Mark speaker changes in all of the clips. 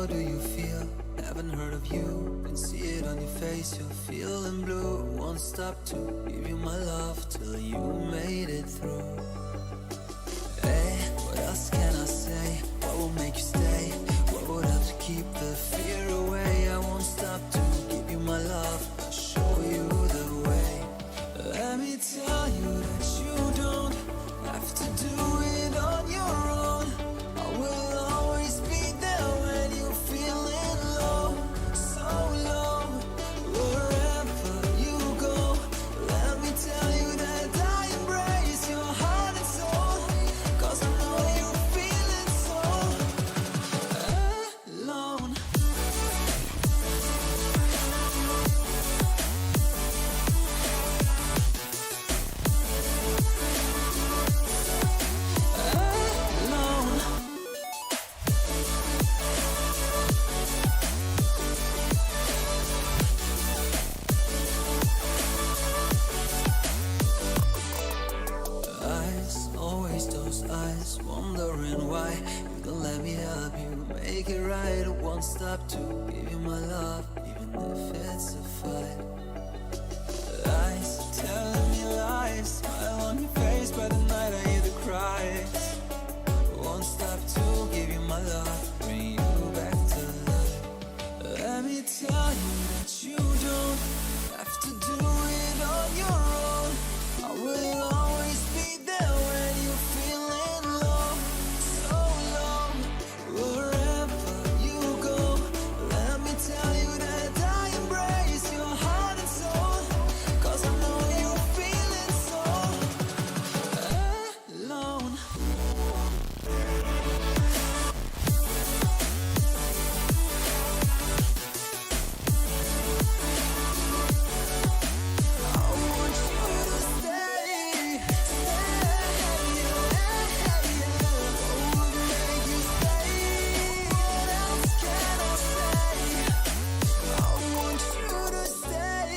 Speaker 1: how do you feel? Haven't heard of you, can see it on your face. You're feeling blue, won't stop to give you my love till you made it through. Hey, what else can I say? What will make you stay? What would help to keep the fear away? I won't stop to give you my love, I'll show you the way. Let me tell you that you don't have to do it on your own. I will always be there when you're feeling low, so low. Wherever you go, let me tell you that I embrace your heart and soul, 'cause I know you're feeling so alone. Alone. Eyes, always those eyes, wondering why you don't let me help you make it right. I won't stop to give you my love, even if it's a fight. Eyes telling me lies, smile on your face, by the night I hear the cries. Won't stop to give you my love, bring you back to life. Let me tell you that you don't have to do it on your own. I will always be there when you're feeling low, so low. Wherever you go, let me tell you that I embrace your heart and soul, 'cause I know you're feeling so alone. I want you to stay, what would make you stay? What else can I say? I want you to stay,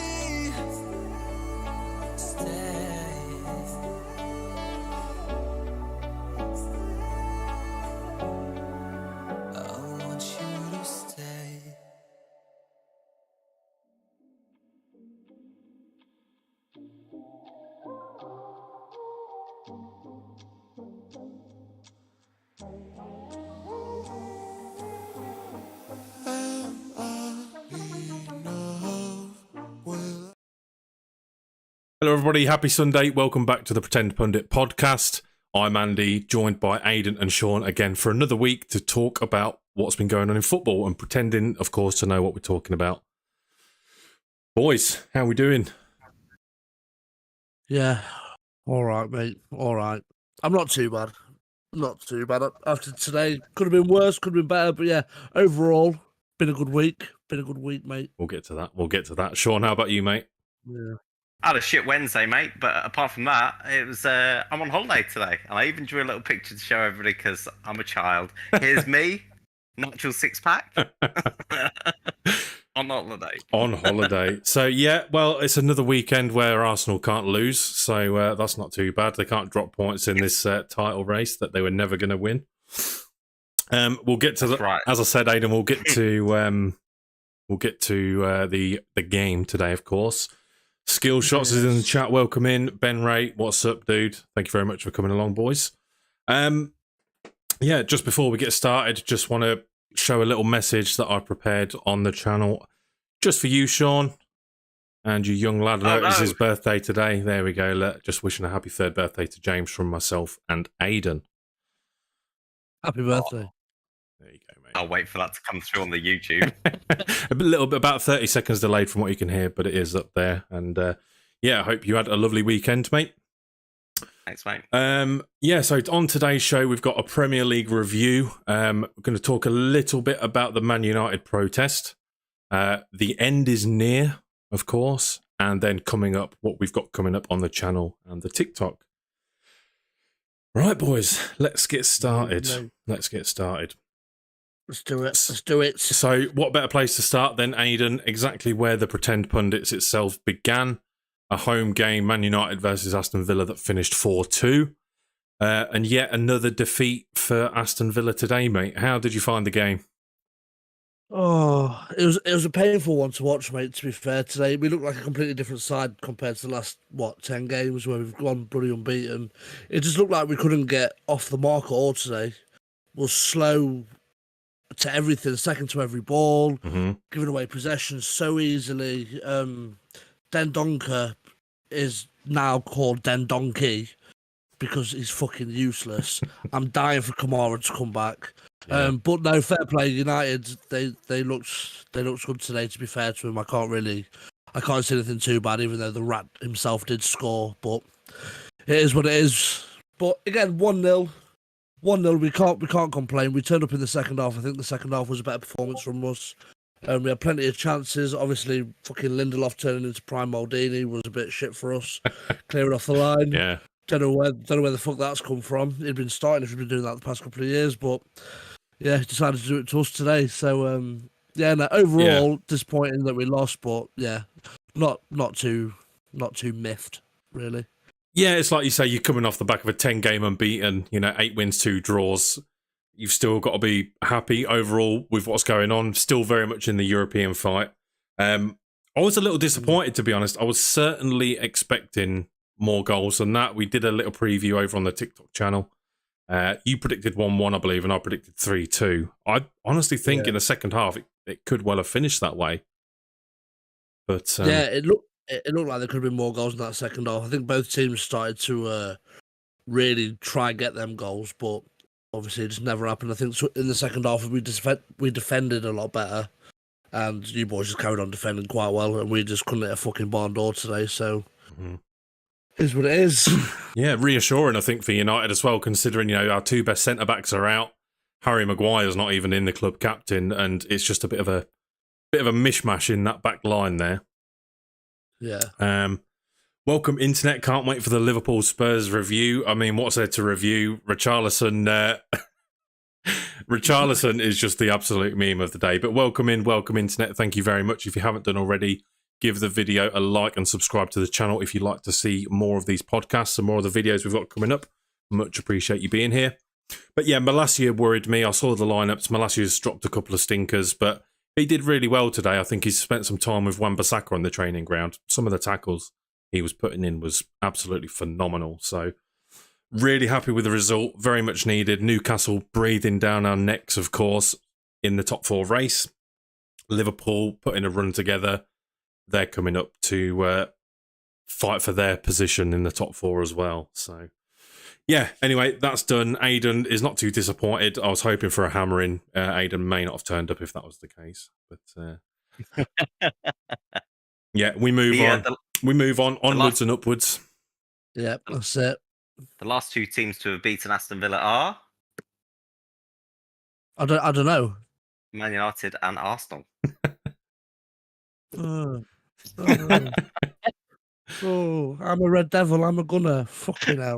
Speaker 1: I want you to stay.
Speaker 2: Hello, everybody. Happy Sunday. Welcome back to the Pretend Pundit podcast. I'm Andy, joined by Aidan and Sean again for another week to talk about what's been going on in football and pretending, of course, to know what we're talking about. Boys, how are we doing?
Speaker 3: Yeah, all right, mate. All right. I'm not too bad. Not too bad. After today, could have been worse, could have been better, but yeah, overall, been a good week. Been a good week, mate.
Speaker 2: We'll get to that. Sean, how about you, mate?
Speaker 3: Yeah.
Speaker 4: I had a shit Wednesday, mate, but apart from that, it was I'm on holiday today, and I even drew a little picture to show everybody because I'm a child. Here's me, natural six-pack, on holiday.
Speaker 2: On holiday. So, yeah, well, it's another weekend where Arsenal can't lose, so that's not too bad. They can't drop points in this title race that they were never going to win. We'll get to
Speaker 4: Right.
Speaker 2: As I said, Aidan, we'll get to the game today, of course. Skill Shots is in the chat. Welcome in. Ben Ray, what's up, dude? Thank you very much for coming along, boys. Yeah, just before we get started, just want to show a little message that I prepared on the channel just for you, Sean, and your young lad. I know it's his birthday today. There we go. Just wishing a happy third birthday to James from myself and Aidan.
Speaker 3: Happy birthday.
Speaker 2: There you go, mate.
Speaker 4: I'll wait for that to come through on the YouTube.
Speaker 2: A little bit, about 30 seconds delayed from what you can hear, but it is up there. And yeah, I hope you had a lovely weekend, mate.
Speaker 4: Thanks, mate.
Speaker 2: Yeah, so on today's show, we've got a Premier League review. We're going to talk a little bit about the Man United protest. The end is near, of course. And then coming up, what we've got coming up on the channel and the TikTok. Right, boys, let's get started.
Speaker 3: No.
Speaker 2: Let's get started.
Speaker 3: Let's do it. Let's do it.
Speaker 2: So what better place to start than Aidan, exactly where the Pretend Pundits itself began. A home game, Man United versus Aston Villa, that finished 4-2. And yet another defeat for Aston Villa today, mate. How did you find the game?
Speaker 3: Oh, it was a painful one to watch, mate. To be fair, today we look like a completely different side compared to the last 10 games where we've gone bloody unbeaten. It just looked like we couldn't get off the mark at all today. We're slow to everything, second to every ball, giving away possession so easily. Dendonka is now called Dendonkey because he's fucking useless. I'm dying for Kamara to come back.
Speaker 2: Yeah.
Speaker 3: But no, fair play. United, they looked good today. To be fair to him, I can't see anything too bad. Even though the rat himself did score, but it is what it is. But again, 1-0. 1-0, we can't complain. We turned up in the second half. I think the second half was a better performance from us. We had plenty of chances. Obviously, fucking Lindelof turning into prime Maldini was a bit shit for us. Clearing off the line.
Speaker 2: Yeah.
Speaker 3: Don't know where the fuck that's come from. He'd been starting if he'd been doing that the past couple of years, but yeah, he decided to do it to us today. So overall disappointing that we lost, but yeah, not too miffed, really.
Speaker 2: Yeah, it's like you say, you're coming off the back of a 10-game unbeaten, 8 wins, 2 draws. You've still got to be happy overall with what's going on. Still very much in the European fight. I was a little disappointed, to be honest. I was certainly expecting more goals than that. We did a little preview over on the TikTok channel. You predicted 1-1, I believe, and I predicted 3-2. I honestly think in the second half, it could well have finished that way. But
Speaker 3: it looked like there could have been more goals in that second half. I think both teams started to really try and get them goals, but obviously it just never happened. I think in the second half we defended a lot better, and you boys just carried on defending quite well, and we just couldn't hit a fucking barn door today. So is what it is.
Speaker 2: Yeah, reassuring I think for United as well, considering our 2 best centre backs are out. Harry Maguire's not even in the club captain, and it's just a bit of a mishmash in that back line there.
Speaker 3: Yeah.
Speaker 2: Welcome, Internet. Can't wait for the Liverpool Spurs review. I mean, what's there to review? Richarlison is just the absolute meme of the day. But welcome Internet. Thank you very much. If you haven't done already, give the video a like and subscribe to the channel if you'd like to see more of these podcasts and more of the videos we've got coming up. Much appreciate you being here. But yeah, Malacia worried me. I saw the lineups. Malacia's dropped a couple of stinkers, but he did really well today. I think he's spent some time with Wan-Bissaka on the training ground. Some of the tackles he was putting in was absolutely phenomenal. So really happy with the result. Very much needed. Newcastle breathing down our necks, of course, in the top 4 race. Liverpool putting a run together. They're coming up to fight for their position in the top 4 as well. So yeah, anyway, that's done. Aidan is not too disappointed. I was hoping for a hammering. Aidan may not have turned up if that was the case. But yeah, we move on. We move on, onwards and upwards.
Speaker 3: Yeah, that's it.
Speaker 4: The last 2 teams to have beaten Aston Villa are
Speaker 3: I don't know.
Speaker 4: Man United and Arsenal.
Speaker 3: Oh, I'm a Red Devil. I'm a gunner. Fucking hell.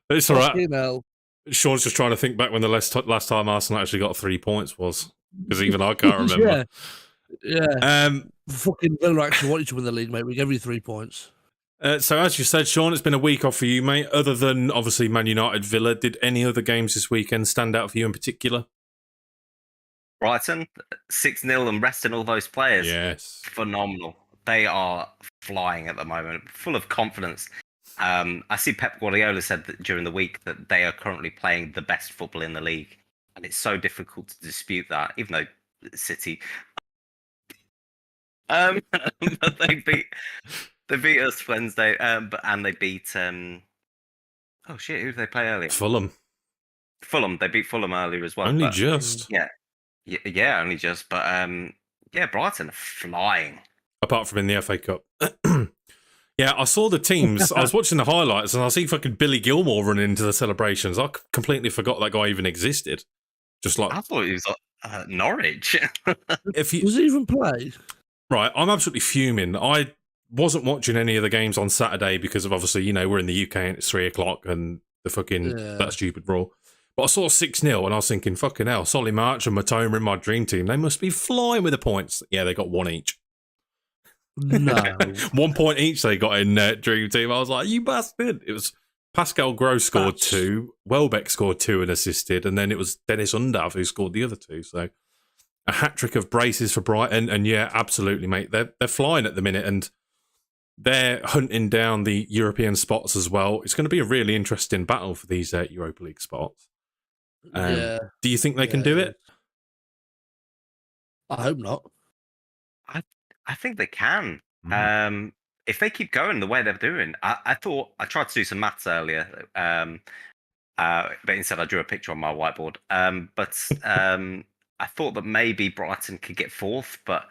Speaker 2: It's all right.
Speaker 3: Fucking hell.
Speaker 2: Sean's just trying to think back when the last time Arsenal actually got 3 points was, because even I can't remember.
Speaker 3: Yeah. Fucking Villa actually wanted to win the league, mate. We gave you 3 points.
Speaker 2: So as you said, Sean, it's been a week off for you, mate. Other than obviously Man United, Villa, did any other games this weekend stand out for you in particular?
Speaker 4: Brighton, 6-0 and resting all those players.
Speaker 2: Yes.
Speaker 4: Phenomenal. They are flying at the moment, full of confidence. I see Pep Guardiola said that during the week that they are currently playing the best football in the league. And it's so difficult to dispute that, even though City... but they beat us Wednesday, and they beat... oh shit, who did they play earlier?
Speaker 2: Fulham.
Speaker 4: They beat Fulham earlier as well.
Speaker 2: Only just.
Speaker 4: Yeah, only just. But yeah, Brighton are flying.
Speaker 2: Apart from in the FA Cup. Yeah, I saw the teams. I was watching the highlights and I see fucking Billy Gilmore running into the celebrations. I completely forgot that guy even existed. Just like,
Speaker 4: I thought he was at Norwich.
Speaker 3: Does he even play?
Speaker 2: Right, I'm absolutely fuming. I wasn't watching any of the games on Saturday because of obviously, we're in the UK and it's 3:00 and the fucking that stupid rule. But I saw 6-0 and I was thinking, fucking hell, Solly March and Matoma in my dream team, they must be flying with the points. Yeah, they got 1 each.
Speaker 3: No.
Speaker 2: 1 point each they got in dream team. I was like, you bastard. It was Pascal Gross scored 2, Welbeck scored 2 and assisted, and then it was Dennis Undav who scored the other 2. So a hat-trick of braces for Brighton, and yeah, absolutely, mate. They're flying at the minute, and they're hunting down the European spots as well. It's going to be a really interesting battle for these Europa League spots.
Speaker 3: Yeah.
Speaker 2: Do you think they can
Speaker 3: Yeah,
Speaker 2: do
Speaker 3: it
Speaker 2: it?
Speaker 3: I hope not.
Speaker 4: I think they can. If they keep going the way they're doing, I thought I tried to do some maths earlier, but instead I drew a picture on my whiteboard. But I thought that maybe Brighton could get fourth, but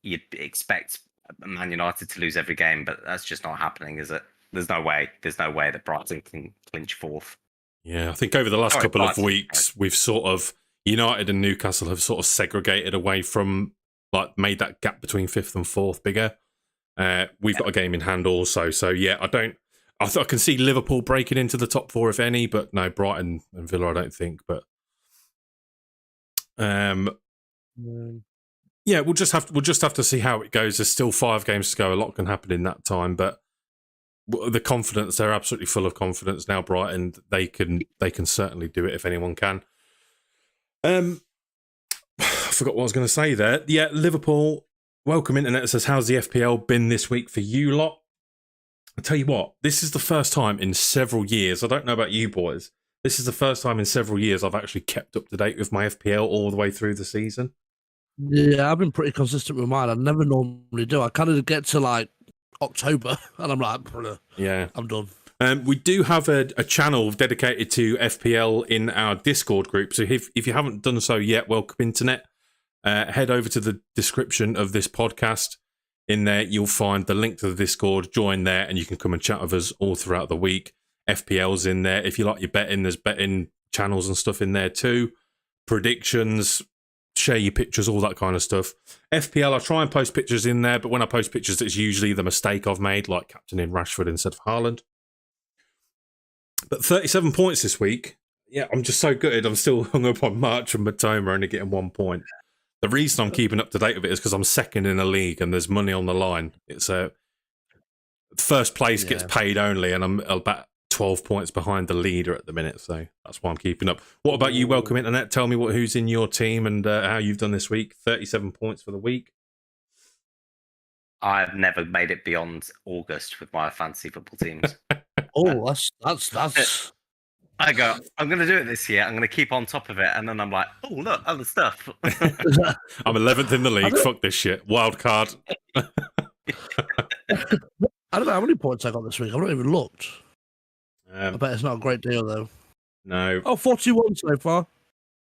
Speaker 4: you'd expect Man United to lose every game, but that's just not happening, is it? There's no way. There's no way that Brighton can clinch fourth.
Speaker 2: Yeah, I think over the last
Speaker 4: Sorry,
Speaker 2: couple of
Speaker 4: Brighton.
Speaker 2: weeks, we've sort of United and Newcastle have sort of segregated away from, like, made that gap between fifth and fourth bigger. We've got a game in hand also, so yeah, I can see Liverpool breaking into the top four if any, but no, Brighton and Villa, I don't think. But yeah, we'll just have to see how it goes. There's still 5 games to go. A lot can happen in that time, but the confidence, they're absolutely full of confidence now. Brighton, they can certainly do it if anyone can. I forgot what I was going to say there. Yeah, Liverpool. Welcome Internet says, how's the FPL been this week for you lot? I'll tell you what, this is the first time in several years, I don't know about you boys, this is the first time in several years I've actually kept up to date with my FPL all the way through the season.
Speaker 3: Yeah, I've been pretty consistent with mine. I never normally do. I kind of get to like October and I'm like,
Speaker 2: yeah,
Speaker 3: I'm done.
Speaker 2: We do have a channel dedicated to FPL in our Discord group, so if you haven't done so yet, welcome Internet. Head over to the description of this podcast. In there, you'll find the link to the Discord. Join there, and you can come and chat with us all throughout the week. FPL's in there. If you like your betting, there's betting channels and stuff in there too. Predictions, share your pictures, all that kind of stuff. FPL, I try and post pictures in there, but when I post pictures, it's usually the mistake I've made, like captaining Rashford instead of Haaland. But 37 points this week. Yeah, I'm just so gutted. I'm still hung up on March and Matoma only getting 1 point. The reason I'm keeping up to date with it is because I'm second in a league and there's money on the line. It's first place gets paid only, and I'm about 12 points behind the leader at the minute, so that's why I'm keeping up. What about you, Welcome Internet? Tell me who's in your team and how you've done this week. 37 points for the week.
Speaker 4: I've never made it beyond August with my fantasy football teams.
Speaker 3: Oh, that's.
Speaker 4: I go, I'm going to do it this year. I'm going to keep on top of it. And then I'm like, oh, look, other stuff.
Speaker 2: I'm 11th in the league. Fuck this shit. Wild card.
Speaker 3: I don't know how many points I got this week. I've not even looked. I bet it's not a great deal, though.
Speaker 2: No.
Speaker 3: Oh, 41 so far.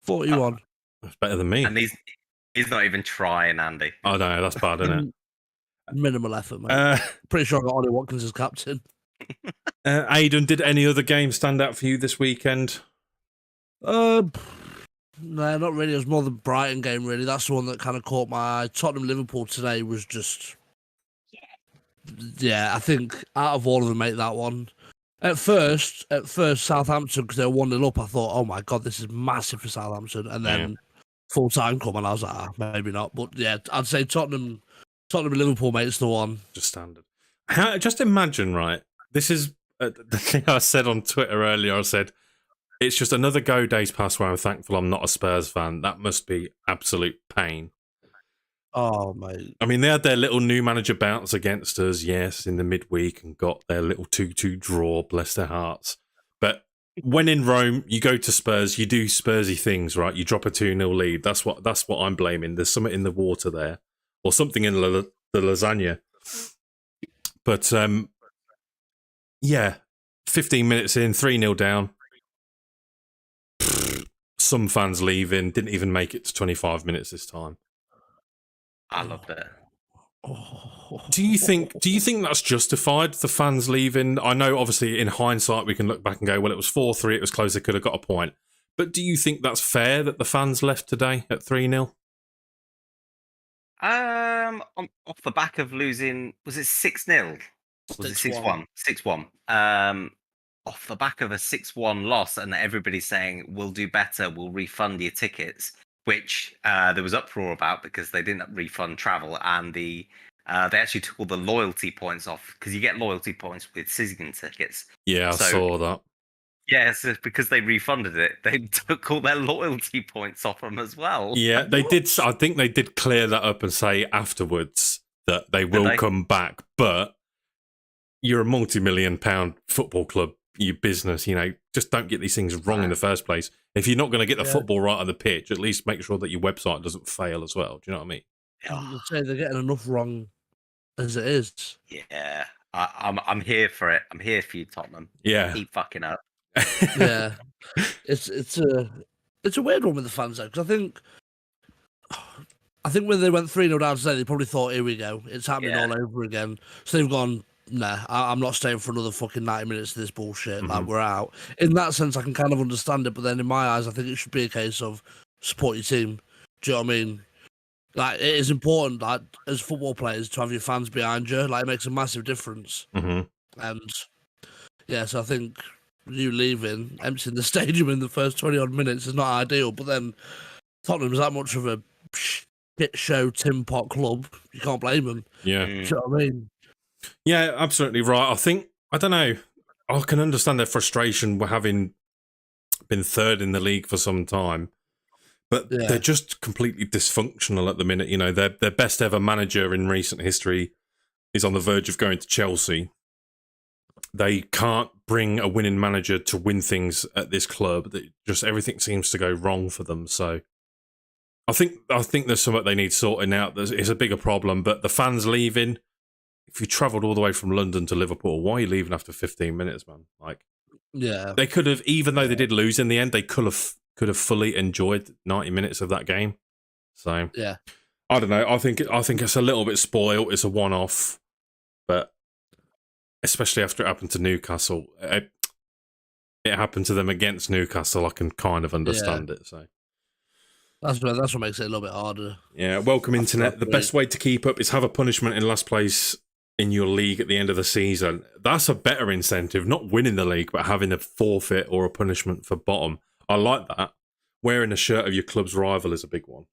Speaker 3: 41.
Speaker 2: That's better than me.
Speaker 4: And he's not even trying, Andy.
Speaker 2: Oh, no, that's bad, isn't it?
Speaker 3: Minimal effort, mate. Pretty sure I got Ollie Watkins as captain.
Speaker 2: Aidan, did any other games stand out for you this weekend?
Speaker 3: No, not really. It was more the Brighton game, really. That's the one that kind of caught my eye. Tottenham-Liverpool today was just... Yeah, I think out of all of them, mate, that one. At first, Southampton, because they were 1-0 up, I thought, oh my God, this is massive for Southampton. And then full time come, and I was like, maybe not. But yeah, I'd say Tottenham and Liverpool, mate, it's the one.
Speaker 2: Just standard. Just imagine, right? This is the thing I said on Twitter earlier. I said, it's just another go days past where I'm thankful I'm not a Spurs fan. That must be absolute pain.
Speaker 3: Oh, mate.
Speaker 2: I mean, they had their little new manager bounce against us, yes, in the midweek, and got their little 2-2 draw, bless their hearts. But when in Rome, you go to Spurs, you do Spursy things, right? You drop a 2-0 lead. That's what I'm blaming. There's something in the water there, or something in the lasagna. But yeah, 15 minutes in, 3-0 down. Some fans leaving, didn't even make it to 25 minutes this time.
Speaker 4: I loved it.
Speaker 2: Do you think that's justified, the fans leaving? I know, obviously, in hindsight, we can look back and go, well, it was 4-3, it was close, they could have got a point. But do you think that's fair that the fans left today at 3-0?
Speaker 4: Off the back of losing, was it 6-0? Was it 6-1? 6-1. Off the back of a 6-1 loss, and everybody's saying, we'll do better, we'll refund your tickets, which there was uproar about because they didn't refund travel, and they actually took all the loyalty points off, because you get loyalty points with season tickets.
Speaker 2: Yeah, I saw that.
Speaker 4: Yes, it's because they refunded it. They took all their loyalty points off them as well.
Speaker 2: Yeah, they did. I think they did clear that up and say afterwards that they will come back. But you're a multi-million-pound football club, you business, just don't get these things wrong in the first place. If you're not going to get the football right on the pitch, at least make sure that your website doesn't fail as well. Do you know what I mean?
Speaker 3: I'd say they're getting enough wrong as it is.
Speaker 4: Yeah, I'm here for it. I'm here for you, Tottenham.
Speaker 2: Yeah.
Speaker 4: Keep fucking up.
Speaker 3: Yeah, it's a weird one with the fans though, because I think when they went 3-0 down today, they probably thought, here we go, it's happening all over again. So they've gone, nah, I'm not staying for another fucking 90 minutes of this bullshit. Like, we're out. In that sense, I can kind of understand it, but then in my eyes, I think it should be a case of support your team. Do you know what I mean? Like, it is important, like, as football players, to have your fans behind you. Like, it makes a massive difference.
Speaker 2: Mm-hmm.
Speaker 3: And, yeah, so I think you leaving, emptying the stadium in the first 20-odd minutes is not ideal. But then Tottenham's that much of a shit show tin pot club, you can't blame them.
Speaker 2: Yeah.
Speaker 3: Do you know what I mean?
Speaker 2: Yeah, absolutely right. I don't know, I can understand their frustration with having been third in the league for some time, but they're just completely dysfunctional at the minute. Their best ever manager in recent history is on the verge of going to Chelsea. They can't bring a winning manager to win things at this club. Just everything seems to go wrong for them. So I think there's something they need sorting out. It's a bigger problem, but the fans leaving. If you travelled all the way from London to Liverpool, why are you leaving after 15 minutes, man? Like,
Speaker 3: yeah,
Speaker 2: they could have, even though they did lose in the end, they could have fully enjoyed 90 minutes of that game. So
Speaker 3: yeah,
Speaker 2: I don't know. I think it's a little bit spoiled. It's a one-off, but especially after it happened to Newcastle, it happened to them against Newcastle. I can kind of understand it. So
Speaker 3: that's what makes it a little bit harder.
Speaker 2: Yeah, welcome internet. The best way to keep up is have a punishment in last place in your league at the end of the season. That's a better incentive, not winning the league, but having a forfeit or a punishment for bottom. I like that. Wearing a shirt of your club's rival is a big one.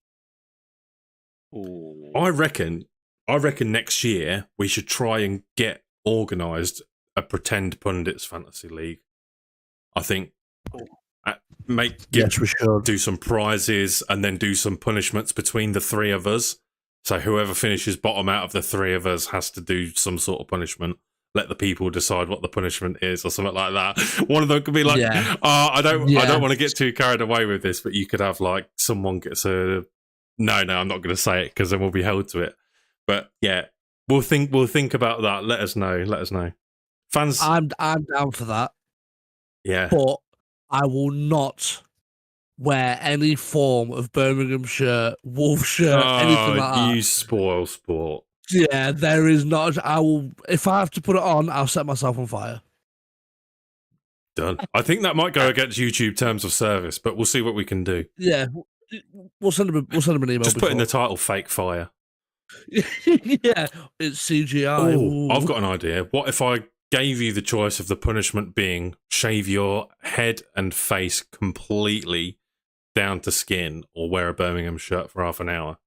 Speaker 4: Ooh.
Speaker 2: I reckon next year we should try and get organised a pretend Pundits fantasy league. I think we should do some prizes and then do some punishments between the three of us. So whoever finishes bottom out of the three of us has to do some sort of punishment. Let the people decide what the punishment is, or something like that. One of them could be like, I don't want to get too carried away with this, but you could have like someone gets a no, I'm not going to say it because then we'll be held to it. But yeah, we'll think about that. Let us know. Fans,
Speaker 3: I'm down for that.
Speaker 2: Yeah,
Speaker 3: but I will not wear any form of Birmingham shirt, Wolf shirt, anything like that.
Speaker 2: You spoil sport.
Speaker 3: Yeah, there is not. I will. If I have to put it on, I'll set myself on fire.
Speaker 2: Done. I think that might go against YouTube terms of service, but we'll see what we can do.
Speaker 3: Yeah, we'll send them an email.
Speaker 2: Just put in the title "Fake Fire."
Speaker 3: Yeah, it's CGI.
Speaker 2: Ooh, I've got an idea. What if I gave you the choice of the punishment being shave your head and face completely down to skin, or wear a Birmingham shirt for half an hour?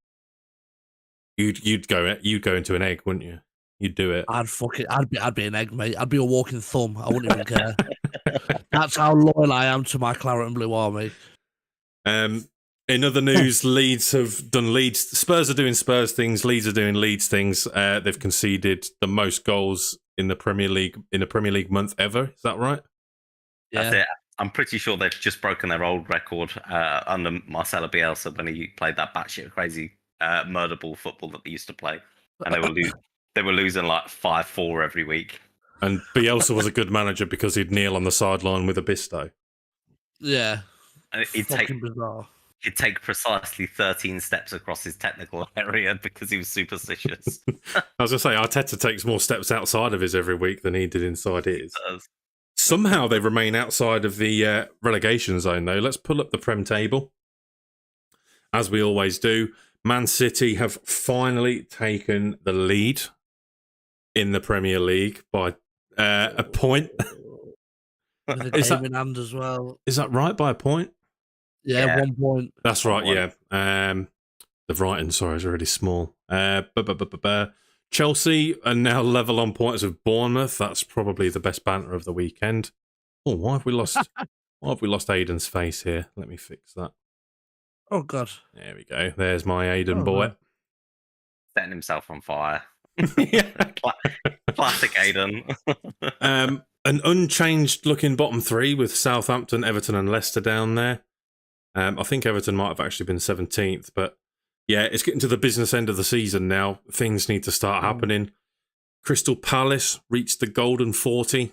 Speaker 2: You'd go into an egg, wouldn't you? You'd do it.
Speaker 3: I'd be an egg, mate. I'd be a walking thumb. I wouldn't even care. That's how loyal I am to my claret and blue army.
Speaker 2: In other news, Leeds have done Leeds. Spurs are doing Spurs things. Leeds are doing Leeds things. They've conceded the most goals in the Premier League month ever. Is that right?
Speaker 3: Yeah.
Speaker 4: That's it. I'm pretty sure they've just broken their old record under Marcelo Bielsa when he played that batshit crazy murder ball football that they used to play, and they were losing like 5-4 every week.
Speaker 2: And Bielsa was a good manager because he'd kneel on the sideline with a bisto.
Speaker 3: Yeah,
Speaker 4: and
Speaker 3: bizarre.
Speaker 4: He'd take precisely 13 steps across his technical area because he was superstitious.
Speaker 2: I was going to say, Arteta takes more steps outside of his every week than he did inside his. Somehow they remain outside of the relegation zone, though. Let's pull up the Prem table. As we always do, Man City have finally taken the lead in the Premier League by a point.
Speaker 3: With a game in hand as well.
Speaker 2: Is that right, by a point?
Speaker 3: Yeah, 1 point.
Speaker 2: That's right, yeah. The writing, sorry, is really small. Chelsea are now level on points with Bournemouth. That's probably the best banter of the weekend. Oh, why have we lost? Why have we lost Aiden's face here? Let me fix that.
Speaker 3: Oh God.
Speaker 2: There we go. There's my Aiden
Speaker 3: Oh,
Speaker 2: boy.
Speaker 3: no.
Speaker 4: Setting himself on fire.
Speaker 2: Yeah.
Speaker 4: Classic Aiden.
Speaker 2: An unchanged looking bottom three with Southampton, Everton, and Leicester down there. I think Everton might have actually been 17th, but yeah, it's getting to the business end of the season now. Things need to start happening. Crystal Palace reached the golden 40,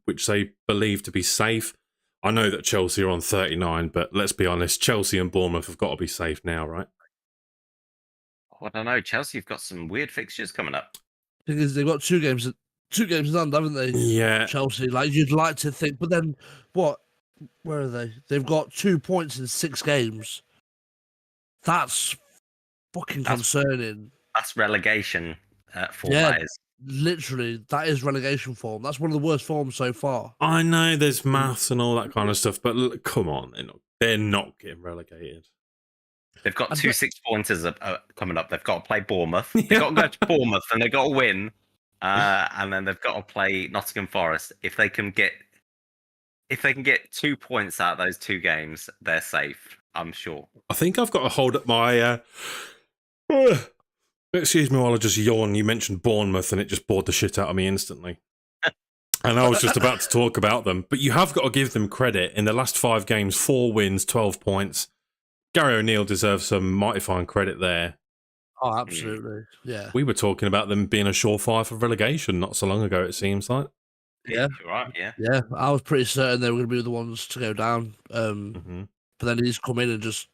Speaker 2: which they believe to be safe. I know that Chelsea are on 39, but let's be honest, Chelsea and Bournemouth have got to be safe now, right?
Speaker 4: I don't know. Chelsea have got some weird fixtures coming up.
Speaker 3: Thing is, they've got two games in hand, haven't they?
Speaker 2: Yeah.
Speaker 3: Chelsea, like you'd like to think, but then what? Where are they? They've got 2 points in 6 games. That's fucking concerning.
Speaker 4: That's relegation form,
Speaker 3: Yeah.
Speaker 4: that is.
Speaker 3: Literally, that is relegation form. That's one of the worst forms so far.
Speaker 2: I know there's maths and all that kind of stuff, but come on, they're not getting relegated.
Speaker 4: They've got
Speaker 3: I
Speaker 4: two
Speaker 3: bet-
Speaker 4: 6-pointers coming up. They've got to play Bournemouth. They've got to go to Bournemouth and they've got to win. And then they've got to play Nottingham Forest. If they can get 2 points out of those 2 games, they're safe, I'm sure.
Speaker 2: I think I've got to hold up my... excuse me while I just yawn. You mentioned Bournemouth and it just bored the shit out of me instantly. And I was just about to talk about them. But you have got to give them credit. In the last 5 games, 4 wins, 12 points. Gary O'Neill deserves some mighty fine credit there.
Speaker 3: Oh, absolutely. Yeah.
Speaker 2: We were talking about them being a surefire for relegation not so long ago, it seems like.
Speaker 3: Yeah.
Speaker 4: You're right, yeah.
Speaker 3: Yeah. I was pretty certain they were going to be the ones to go down. But then he's come in and just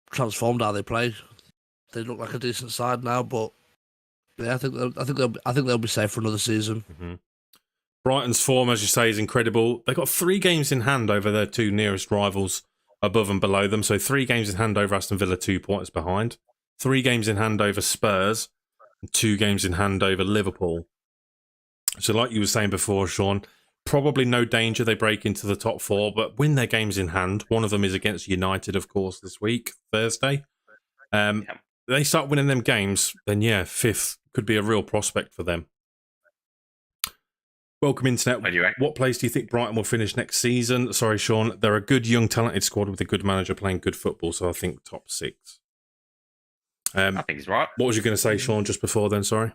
Speaker 3: transformed how they play. They look like a decent side now, but yeah, I think they'll be safe for another season.
Speaker 2: Brighton's form, as you say, is incredible. They've got 3 games in hand over their 2 nearest rivals above and below them. So 3 games in hand over Aston Villa, 2 points behind. 3 games in hand over Spurs, and 2 games in hand over Liverpool. So like you were saying before, Sean, probably no danger they break into the top 4, but win their games in hand. One of them is against United, of course, this week, Thursday. They start winning them games, then yeah, 5th could be a real prospect for them. Welcome, Internet. What place do you think Brighton will finish next season? Sorry, Sean. They're a good, young, talented squad with a good manager playing good football, so I think top 6.
Speaker 4: I think he's right.
Speaker 2: What was you going to say, Sean, just before then? Sorry.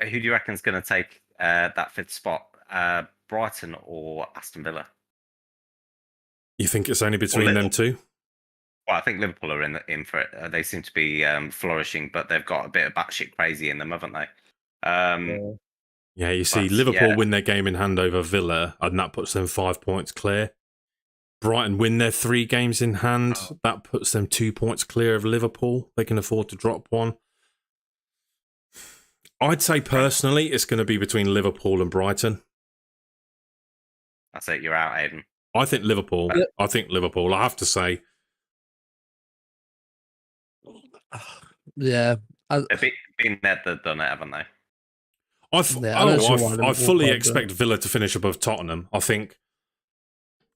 Speaker 4: Who do you reckon's going to take that 5th spot? Brighton or Aston Villa?
Speaker 2: You think it's only between them 2?
Speaker 4: Well, I think Liverpool are in for it. They seem to be flourishing, but they've got a bit of batshit crazy in them, haven't they?
Speaker 2: Yeah, you see, Liverpool win their game in hand over Villa, and that puts them 5 points clear. Brighton win their 3 games in hand. That puts them 2 points clear of Liverpool. They can afford to drop one. I'd say personally, it's going to be between Liverpool and Brighton.
Speaker 4: That's it. You're out, Aiden.
Speaker 2: I think Liverpool.
Speaker 3: Yep.
Speaker 2: I think Liverpool. I have to say.
Speaker 3: Yeah.
Speaker 4: They've been there, they've done it, haven't they?
Speaker 2: I fully
Speaker 3: Liverpool
Speaker 2: expect Villa to finish above Tottenham. I think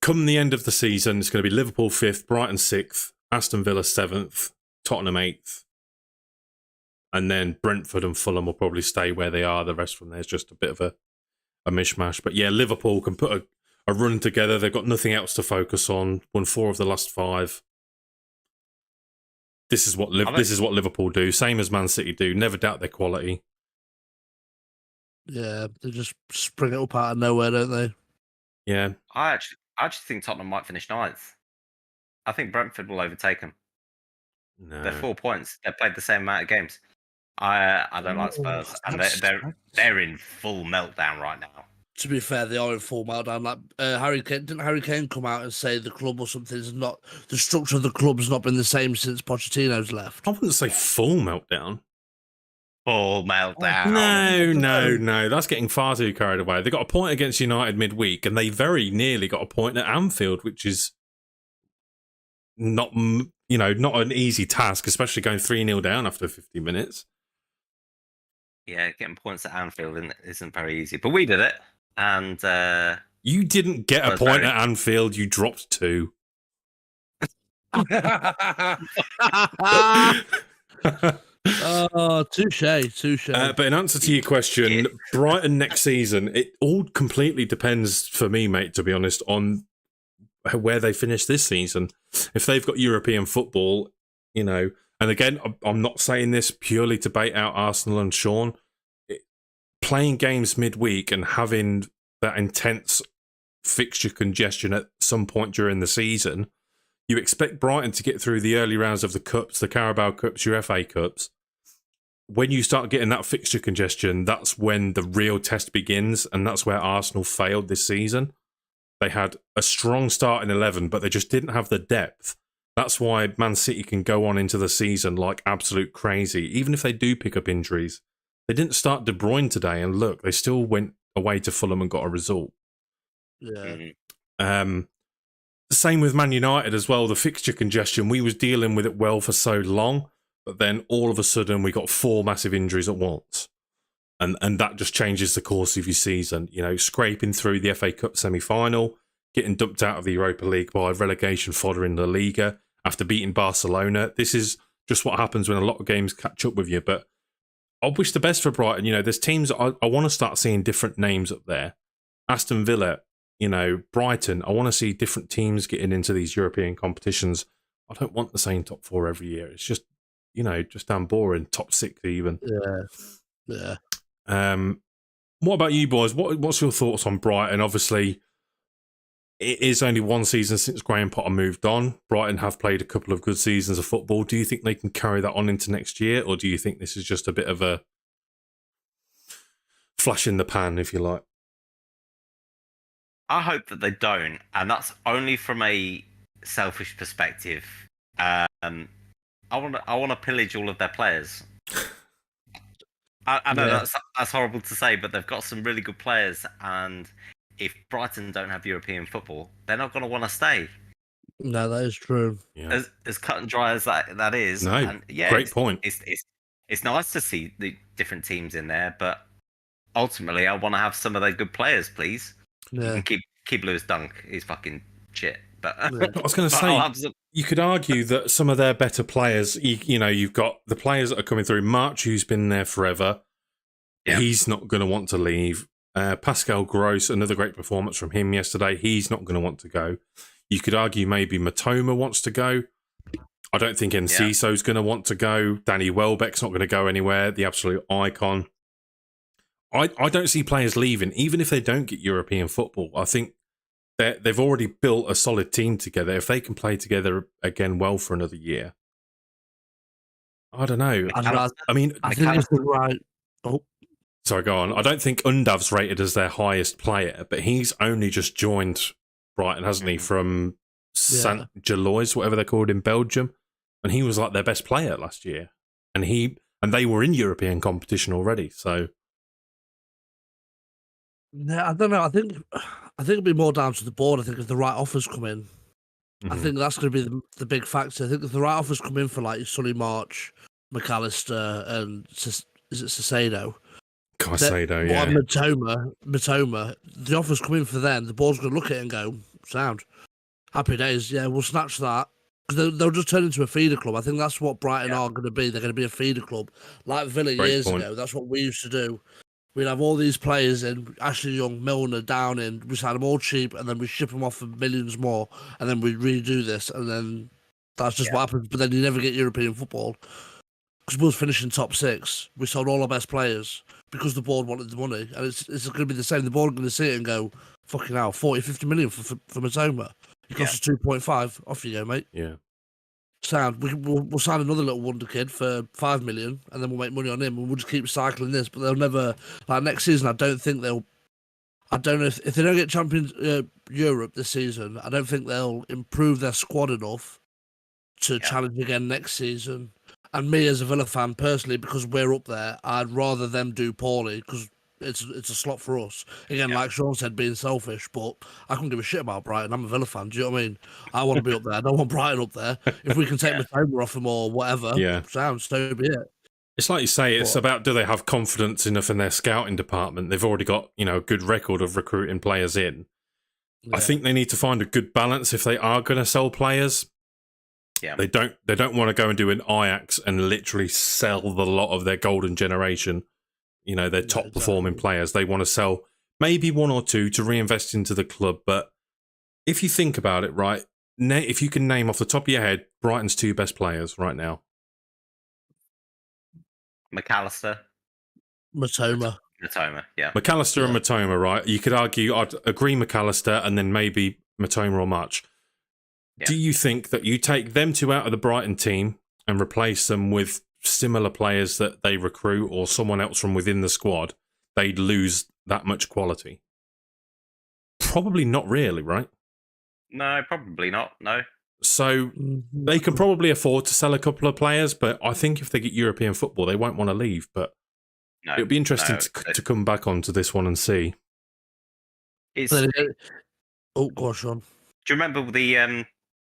Speaker 2: come the end of the season, it's going to be Liverpool 5th, Brighton 6th, Aston Villa 7th, Tottenham 8th. And then Brentford and Fulham will probably stay where they are. The rest from there is just a bit of a mishmash. But yeah, Liverpool can put a run together. They've got nothing else to focus on. Won 4 of the last 5. This is what Liverpool do. Same as Man City do. Never doubt their quality.
Speaker 3: Yeah, they just spring it up out of nowhere, don't they?
Speaker 2: Yeah.
Speaker 4: I actually think Tottenham might finish 9th. I think Brentford will overtake them.
Speaker 2: No.
Speaker 4: They're 4 points. They've played the same amount of games. I don't like Spurs, and they're in full meltdown right now.
Speaker 3: To be fair, they are in full meltdown. Like didn't Harry Kane come out and say the club or something is not, the structure of the club has not been the same since Pochettino's left?
Speaker 2: I wouldn't say full meltdown.
Speaker 4: Full meltdown.
Speaker 2: No. That's getting far too carried away. They got a point against United midweek, and they very nearly got a point at Anfield, which is not an easy task, especially going 3-0 down after 50 minutes.
Speaker 4: Yeah, getting points at Anfield isn't very easy, but we did it. And
Speaker 2: you didn't get a point at Anfield. You dropped 2.
Speaker 3: Oh, touche.
Speaker 2: But in answer to your question, Brighton next season, it all completely depends for me, mate, to be honest, on where they finish this season. If they've got European football, and again, I'm not saying this purely to bait out Arsenal and Sean. Playing games midweek and having that intense fixture congestion at some point during the season, you expect Brighton to get through the early rounds of the Cups, the Carabao Cups, your FA Cups. When you start getting that fixture congestion, that's when the real test begins, and that's where Arsenal failed this season. They had a strong start in 11, but they just didn't have the depth. That's why Man City can go on into the season like absolute crazy, even if they do pick up injuries. They didn't start De Bruyne today, and look, they still went away to Fulham and got a result.
Speaker 3: Yeah.
Speaker 2: Same with Man United as well. The fixture congestion, we was dealing with it well for so long, but then all of a sudden we got 4 massive injuries at once. And that just changes the course of your season. Scraping through the FA Cup semi-final, getting dumped out of the Europa League by relegation fodder in La Liga after beating Barcelona. This is just what happens when a lot of games catch up with you. But I wish the best for Brighton. There's teams I want to start seeing different names up there. Aston Villa, Brighton. I want to see different teams getting into these European competitions. I don't want the same top 4 every year. It's just, just damn boring. Top 6 even.
Speaker 3: Yeah.
Speaker 2: What about you boys? What's your thoughts on Brighton? Obviously, it is only one season since Graham Potter moved on. Brighton have played a couple of good seasons of football. Do you think they can carry that on into next year, or do you think this is just a bit of a flash in the pan, if you like?
Speaker 4: I hope that they don't, and that's only from a selfish perspective. I want to pillage all of their players. I know that's horrible to say, but they've got some really good players, and if Brighton don't have European football, they're not going to want to stay.
Speaker 3: No, that is true.
Speaker 2: Yeah.
Speaker 4: As cut and dry as that is.
Speaker 2: No,
Speaker 4: and
Speaker 2: great point.
Speaker 4: It's nice to see the different teams in there, but ultimately, I want to have some of their good players, please.
Speaker 3: Yeah.
Speaker 4: And keep Lewis Dunk. He's fucking shit. But
Speaker 2: I was going to say, you could argue that some of their better players, you've got the players that are coming through. March, who's been there forever, he's not going to want to leave. Pascal Gross, another great performance from him yesterday. He's not going to want to go. You could argue maybe Matoma wants to go. I don't think Enciso's going to want to go. Danny Welbeck's not going to go anywhere. The absolute icon. I don't see players leaving, even if they don't get European football. I think they've already built a solid team together. If they can play together again well for another year, I don't know. I think
Speaker 3: that's right. Oh,
Speaker 2: sorry, go on. I don't think Undav's rated as their highest player, but he's only just joined Brighton, hasn't he, from Saint Gilloise, whatever they're called in Belgium, and he was like their best player last year, and they were in European competition already. So.
Speaker 3: Yeah, I don't know. I think it'll be more down to the board. I think if the right offers come in, I think that's going to be the big factor. I think if the right offers come in for like Solly March, McAllister, and is it Caicedo?
Speaker 2: Caicedo, yeah.
Speaker 3: Matoma. The offers come in for them. The board's going to look at it and go, sound. Happy days. Yeah, we'll snatch that. Because they'll just turn into a feeder club. I think that's what Brighton are going to be. They're going to be a feeder club. Like Villa years ago. That's what we used to do. We'd have all these players in, Ashley Young, Milner, Downing. We sign them all cheap, and then we ship them off for millions more, and then we redo this, and then that's just what happens. But then you never get European football. Because we was finishing top 6. We sold all our best players because the board wanted the money. And it's going to be the same. The board are going to see it and go, fucking hell, 40, 50 million for Matoma. It costs us 2.5. Off you go, mate.
Speaker 2: Yeah.
Speaker 3: Sound. We'll sign another little wonder kid for 5 million, and then we'll make money on him, and we'll just keep cycling this. But they'll never, like next season, I don't know if they don't get Champions Europe this season, I don't think they'll improve their squad enough to challenge again next season. And me as a Villa fan personally, because we're up there, I'd rather them do poorly because it's a slot for us. Again, like Sean said, being selfish, but I couldn't give a shit about Brighton. I'm a Villa fan. Do you know what I mean? I want to be up there. I don't want Brighton up there. If we can take Matoma off them or whatever, sounds so be it.
Speaker 2: It's like you say, it's about do they have confidence enough in their scouting department? They've already got, a good record of recruiting players in. Yeah. I think they need to find a good balance if they are going to sell players.
Speaker 4: Yeah.
Speaker 2: They don't want to go and do an Ajax and literally sell the lot of their golden generation, their top performing players. They want to sell maybe one or two to reinvest into the club. But if you think about it, right, if you can name off the top of your head Brighton's 2 best players right now.
Speaker 4: McAllister.
Speaker 3: Matoma,
Speaker 4: yeah.
Speaker 2: McAllister and Matoma, right? You could argue, I'd agree McAllister and then maybe Matoma or Much.
Speaker 4: Yeah.
Speaker 2: Do you think that you take them 2 out of the Brighton team and replace them with similar players that they recruit or someone else from within the squad, they'd lose that much quality? Probably not really, right?
Speaker 4: No, probably not. No.
Speaker 2: So they can probably afford to sell a couple of players, but I think if they get European football, they won't want to leave. But it'll be interesting to come back onto this one and see.
Speaker 3: Oh, gosh, Sean.
Speaker 4: Do you remember the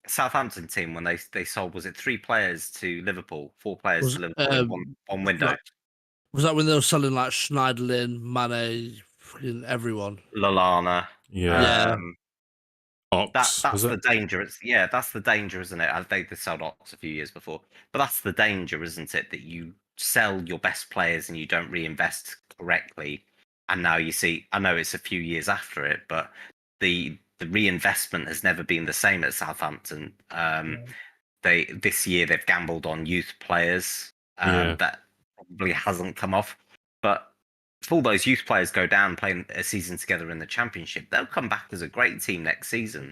Speaker 4: Southampton team when they sold, was it 3 players to Liverpool, 4 players to Liverpool in one window?
Speaker 3: Was that when they were selling like Schneiderlin, Mane, fucking everyone?
Speaker 4: Lallana.
Speaker 2: Yeah. Ox,
Speaker 4: that's the danger. That's the danger, isn't it? They sold Ox a few years before, but that's the danger, isn't it? That you sell your best players and you don't reinvest correctly, and now you see. I know it's a few years after it, but the reinvestment has never been the same at Southampton. This year they've gambled on youth players that probably hasn't come off, but if all those youth players go down playing a season together in the Championship, they'll come back as a great team next season.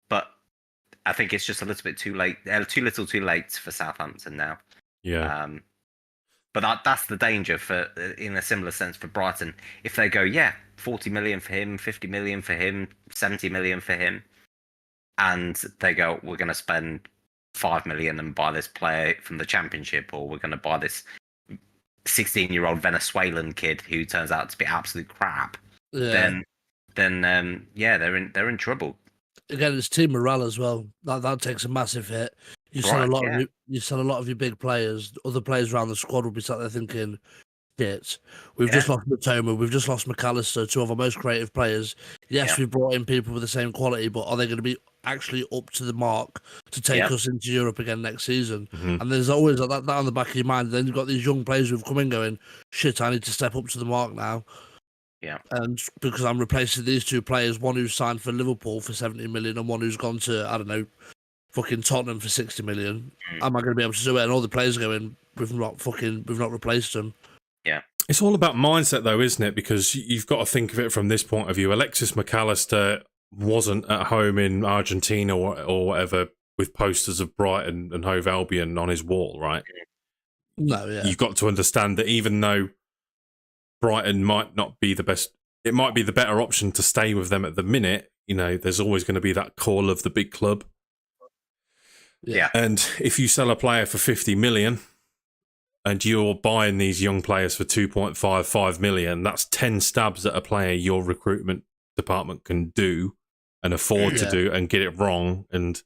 Speaker 4: But I think it's just a little bit too late, too little too late for Southampton now.
Speaker 2: Yeah.
Speaker 4: But that's the danger in a similar sense for Brighton. If they go, 40 million for him, 50 million for him, 70 million for him, and they go, we're going to spend 5 million and buy this player from the Championship, or we're going to buy this 16-year-old Venezuelan kid who turns out to be absolute crap, then they're in trouble.
Speaker 3: Again, it's team morale as well. That takes a massive hit. You sell a lot of your big players. Other players around the squad will be sat there thinking, "Shit, we've just lost Matoma, we've just lost McAllister, 2 of our most creative players. Yes, we brought in people with the same quality, but are they going to be actually up to the mark to take us into Europe again next season?" And there's always that on the back of your mind. Then you've got these young players who've come in going, "Shit, I need to step up to the mark now."
Speaker 4: Yeah.
Speaker 3: And because I'm replacing these 2 players, one who's signed for Liverpool for 70 million and one who's gone to, I don't know, fucking Tottenham for 60 million. Am I going to be able to do it? And all the players going, we've not replaced them.
Speaker 4: Yeah.
Speaker 2: It's all about mindset, though, isn't it? Because you've got to think of it from this point of view. Alexis McAllister wasn't at home in Argentina or whatever with posters of Brighton and Hove Albion on his wall, right?
Speaker 3: No, yeah.
Speaker 2: You've got to understand that even though Brighton might not be the best, it might be the better option to stay with them at the minute. There's always going to be that call of the big club.
Speaker 4: Yeah.
Speaker 2: And if you sell a player for 50 million and you're buying these young players for 2.55 million, that's 10 stabs at a player your recruitment department can do and afford to do and get it wrong. And,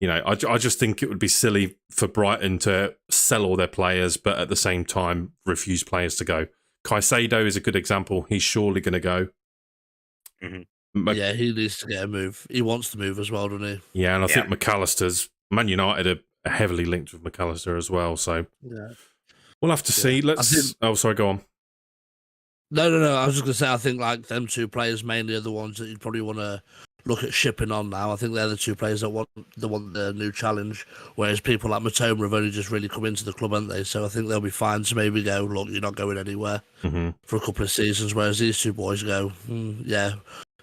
Speaker 2: I just think it would be silly for Brighton to sell all their players, but at the same time, refuse players to go. Caicedo is a good example. He's surely going to go.
Speaker 4: Mm-hmm.
Speaker 3: He needs to get a move. He wants to move as well, doesn't he?
Speaker 2: Yeah, and I think McAllister's, Man United are heavily linked with McAllister as well. So we'll have to see. Sorry, go on.
Speaker 3: No. I was just going to say, I think like them 2 players mainly are the ones that you'd probably want to look at shipping on now. I think they're the 2 players that want the new challenge, whereas people like Matoma have only just really come into the club, haven't they? So I think they'll be fine to maybe go, look, you're not going anywhere for a couple of seasons, whereas these 2 boys go,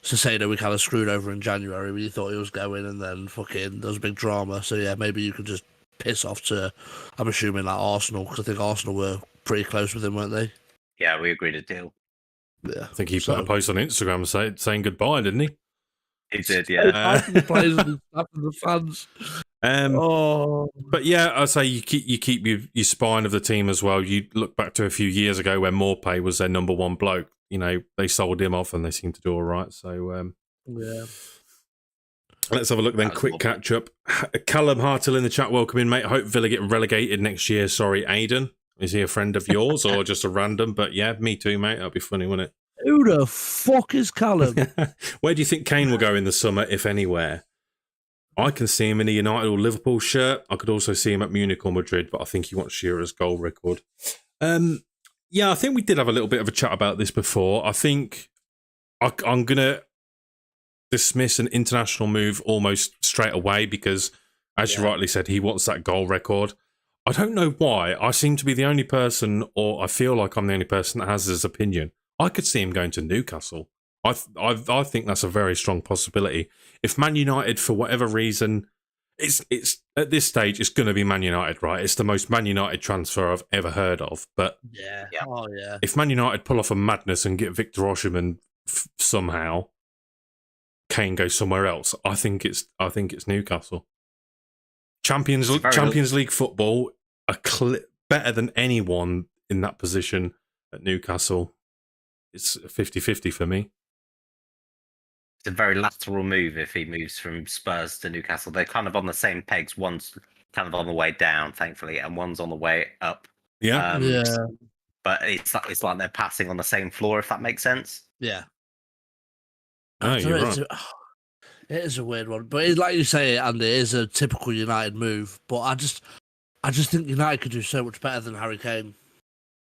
Speaker 3: Caicedo we kind of screwed over in January when you thought he was going, and then fucking there was a big drama. So maybe you could just piss off to, I'm assuming, like Arsenal, because I think Arsenal were pretty close with him, weren't they?
Speaker 4: Yeah, we agreed a deal.
Speaker 2: Yeah, I think he put a post on Instagram saying goodbye, didn't he?
Speaker 4: He did, yeah.
Speaker 3: The players and the fans.
Speaker 2: But yeah, I say you keep your spine of the team as well. You look back to a few years ago when Morpay was their number 1 bloke. They sold him off and they seem to do all right. So let's have a look then. Quick catch up. Callum Hartle in the chat. Welcome in, mate. I hope Villa get relegated next year. Sorry, Aidan. Is he a friend of yours or just a random? But yeah, me too, mate. That'd be funny, wouldn't it?
Speaker 3: Who the fuck is Callum?
Speaker 2: Where do you think Kane will go in the summer, if anywhere? I can see him in a United or Liverpool shirt. I could also see him at Munich or Madrid, but I think he wants Shearer's goal record. Yeah, I think we did have a little bit of a chat about this before. I think I'm going to dismiss an international move almost straight away because, as you rightly said, he wants that goal record. I don't know why. I seem to be the only person, or I feel like I'm the only person that has this opinion. I could see him going to Newcastle. I think that's a very strong possibility. If Man United, for whatever reason, it's at this stage, it's going to be Man United, right? It's the most Man United transfer I've ever heard of. But
Speaker 3: Yeah.
Speaker 2: if Man United pull off a madness and get Victor Osimhen somehow, Kane goes somewhere else. I think it's Newcastle. Champions League football, better than anyone in that position at Newcastle. It's 50-50 for me.
Speaker 4: It's a very lateral move if he moves from Spurs to Newcastle. They're kind of on the same pegs. One's kind of on the way down, thankfully, and one's on the way up.
Speaker 2: Yeah.
Speaker 4: But it's like they're passing on the same floor, if that makes sense.
Speaker 3: Yeah.
Speaker 2: Oh, you're right.
Speaker 3: It is a weird one, but like you say, Andy, it is a typical United move. But I just think United could do so much better than Harry Kane.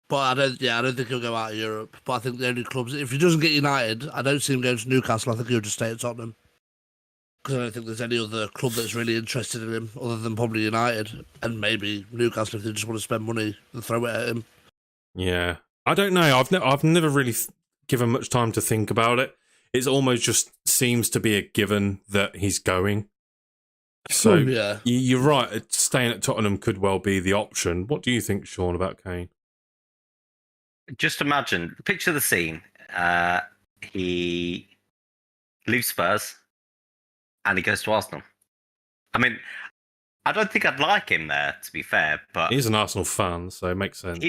Speaker 3: But I don't think he'll go out of Europe. But I think the only clubs, if he doesn't get United, I don't see him going to Newcastle. I think he'll just stay at Tottenham because I don't think there's any other club that's really interested in him other than probably United and maybe Newcastle if they just want to spend money and throw it at him.
Speaker 2: Yeah, I don't know. I've never really given much time to think about it. It almost just seems to be a given that he's going. So
Speaker 3: yeah,
Speaker 2: you're right. Staying at Tottenham could well be the option. What do you think, Sean, about Kane?
Speaker 4: Just imagine, picture the scene. He leaves Spurs and he goes to Arsenal. I mean, I don't think I'd like him there, to be fair, but
Speaker 2: He's an Arsenal fan, so it makes sense.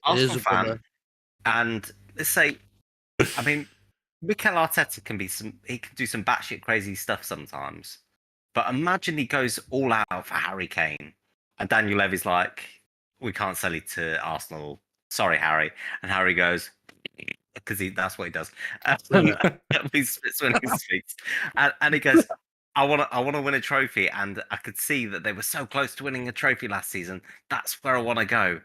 Speaker 4: Arsenal fan. And let's say, I mean, Mikel Arteta can do some batshit crazy stuff sometimes. But imagine he goes all out for Harry Kane, and Daniel Levy's like, "We can't sell you to Arsenal. Sorry, Harry." And Harry goes, because that's what he does. He spits when he speaks, and he goes, "I want to win a trophy." And I could see that they were so close to winning a trophy last season. That's where I want to go.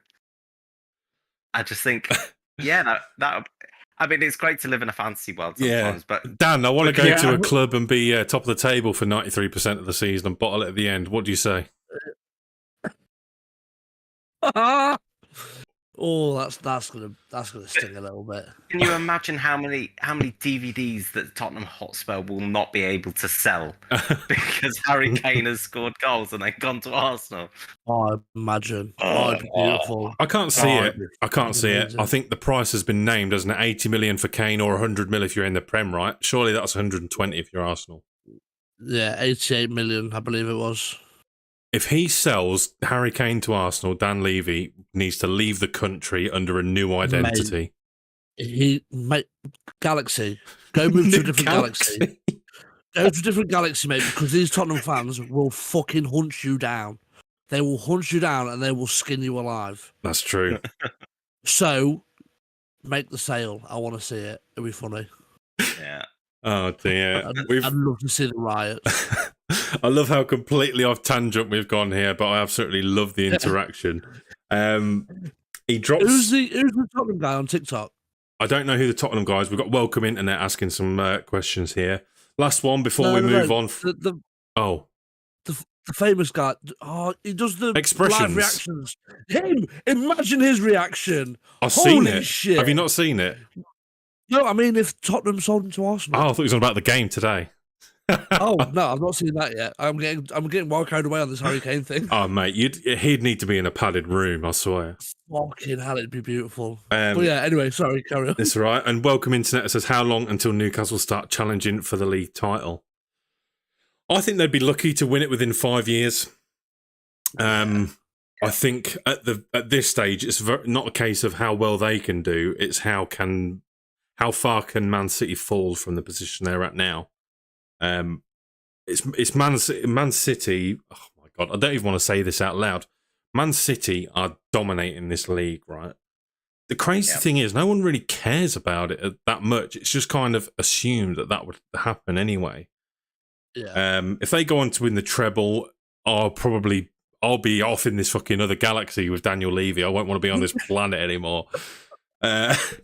Speaker 4: I just think, yeah, that. I mean, it's great to live in a fantasy world sometimes, but
Speaker 2: Dan, I want to go to a club and be top of the table for 93% of the season and bottle it at the end. What do you say?
Speaker 3: Oh, that's gonna sting a little bit.
Speaker 4: Can you imagine how many DVDs that Tottenham Hotspur will not be able to sell because Harry Kane has scored goals and they've gone to Arsenal?
Speaker 3: Oh, imagine. Oh, it'd be beautiful.
Speaker 2: I can't see it. I can't see it. I think the price has been named, doesn't it? 80 million for Kane or 100 million if you're in the Prem, right? Surely that's 120 if you're Arsenal.
Speaker 3: Yeah, 88 million, I believe it was.
Speaker 2: If he sells Harry Kane to Arsenal, Dan Levy needs to leave the country under a new identity.
Speaker 3: Galaxy. Go move to a different galaxy. Go to a different galaxy, mate, because these Tottenham fans will fucking hunt you down. They will hunt you down and they will skin you alive.
Speaker 2: That's true.
Speaker 3: So, make the sale. I want to see it. It'll be funny.
Speaker 4: Yeah.
Speaker 2: Oh, dear.
Speaker 3: I'd love to see the riots.
Speaker 2: I love how completely off tangent we've gone here, but I absolutely love the interaction. He drops.
Speaker 3: Who's the Tottenham guy on TikTok?
Speaker 2: I don't know who the Tottenham guys. We've got Welcome Internet asking some questions here. Last one before we move on.
Speaker 3: The famous guy. Oh, he does the
Speaker 2: expressions.
Speaker 3: Live reactions. Him. Imagine his reaction.
Speaker 2: I've seen it.
Speaker 3: Shit.
Speaker 2: Have you not seen it?
Speaker 3: No, I mean if Tottenham sold him to Arsenal.
Speaker 2: Oh, I thought he was on about the game today.
Speaker 3: Oh no, I've not seen that yet. I'm getting wild carried away on this Harry Kane thing.
Speaker 2: Oh mate, he'd need to be in a padded room, I swear.
Speaker 3: Fucking hell, it'd be beautiful. But yeah, anyway, sorry, carry on.
Speaker 2: That's right. And Welcome Internet says, how long until Newcastle start challenging for the league title? I think they'd be lucky to win it within 5 years. I think at this stage, it's not a case of how well they can do. It's how far can Man City fall from the position they're at now. It's Man City. Oh my god, I don't even want to say this out loud. Man City are dominating this league, right? The crazy thing is, no one really cares about it that much. It's just kind of assumed that would happen anyway.
Speaker 3: Yeah.
Speaker 2: If they go on to win the treble, I'll be off in this fucking other galaxy with Daniel Levy. I won't want to be on this planet anymore. But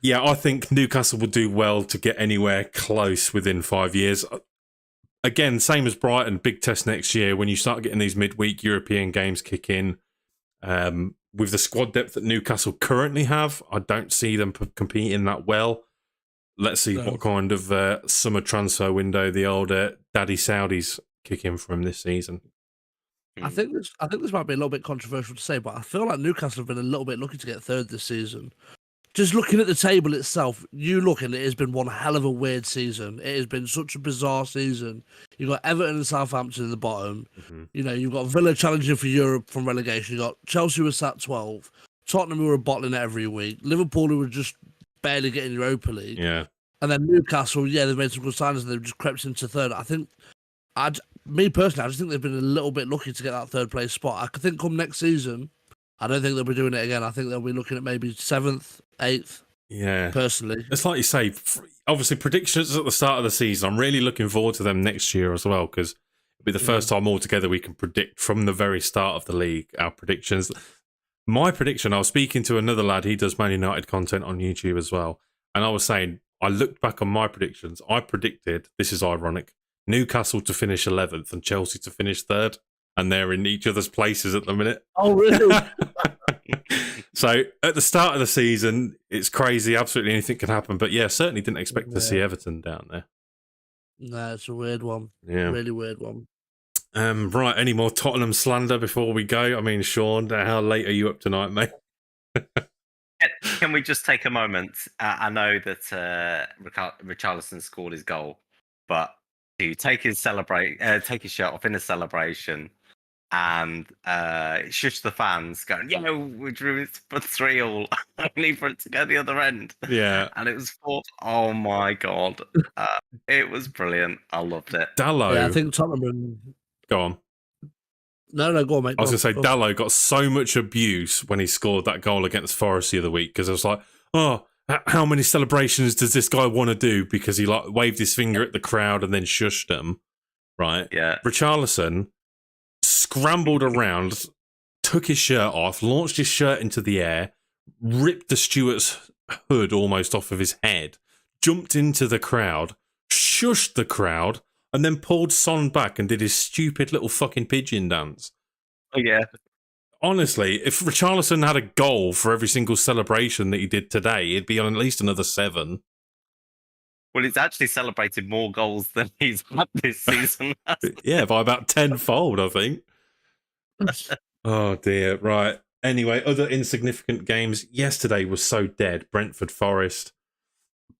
Speaker 2: yeah, I think Newcastle will do well to get anywhere close within 5 years. Again, same as Brighton, big test next year. When you start getting these midweek European games kick in, with the squad depth that Newcastle currently have, I don't see them competing that well. Let's see what kind of summer transfer window the old Daddy Saudis kick in from this season.
Speaker 3: I think this might be a little bit controversial to say, but I feel like Newcastle have been a little bit lucky to get third this season. Just looking at the table itself, you look and it has been one hell of a weird season. It has been such a bizarre season. You've got Everton and Southampton in the bottom.
Speaker 2: Mm-hmm.
Speaker 3: You know, you've got Villa challenging for Europe from relegation. You've got Chelsea who were sat 12. Tottenham who were bottling it every week. Liverpool who were just barely getting Europa League.
Speaker 2: Yeah.
Speaker 3: And then Newcastle, yeah, they've made some good signings and they've just crept into third. Me personally, I just think they've been a little bit lucky to get that third place spot. I think come next season, I don't think they'll be doing it again. I think they'll be looking at maybe 7th, 8th.
Speaker 2: Yeah.
Speaker 3: Personally.
Speaker 2: It's like you say, obviously predictions at the start of the season. I'm really looking forward to them next year as well, because it'll be the first time altogether we can predict from the very start of the league our predictions. My prediction, I was speaking to another lad, he does Man United content on YouTube as well, and I was saying, I looked back on my predictions. I predicted, this is ironic, Newcastle to finish 11th and Chelsea to finish 3rd, and they're in each other's places at the minute.
Speaker 3: Oh, really?
Speaker 2: So at the start of the season, it's crazy. Absolutely anything can happen. But yeah, certainly didn't expect to see Everton down there.
Speaker 3: No, it's a weird one.
Speaker 2: Yeah.
Speaker 3: Really weird one.
Speaker 2: Right, any more Tottenham slander before we go? I mean, Sean, how late are you up tonight, mate?
Speaker 4: Can we just take a moment? I know that Richarlison scored his goal, but to take his shirt off in a celebration and shush the fans, going, "Yo, we drew it for 3-3, only for it to go the other end."
Speaker 2: Yeah,
Speaker 4: and it was 4. Oh my god, it was brilliant. I loved it.
Speaker 2: Dallo.
Speaker 3: Yeah, I think Tottenham.
Speaker 2: Go on.
Speaker 3: No, go on, mate.
Speaker 2: I was going to say, Dallo got so much abuse when he scored that goal against Forest the other week, because I was like, oh, how many celebrations does this guy want to do? Because he like waved his finger at the crowd and then shushed them, right?
Speaker 4: Yeah.
Speaker 2: Richarlison scrambled around, took his shirt off, launched his shirt into the air, ripped the steward's hood almost off of his head, jumped into the crowd, shushed the crowd, and then pulled Son back and did his stupid little fucking pigeon dance.
Speaker 4: Oh, yeah.
Speaker 2: Honestly, if Richarlison had a goal for every single celebration that he did today, he'd be on at least another 7.
Speaker 4: Well, he's actually celebrated more goals than he's had this season.
Speaker 2: Yeah, by about 10-fold, I think. Oh, dear. Right. Anyway, other insignificant games. Yesterday was so dead. Brentford Forest,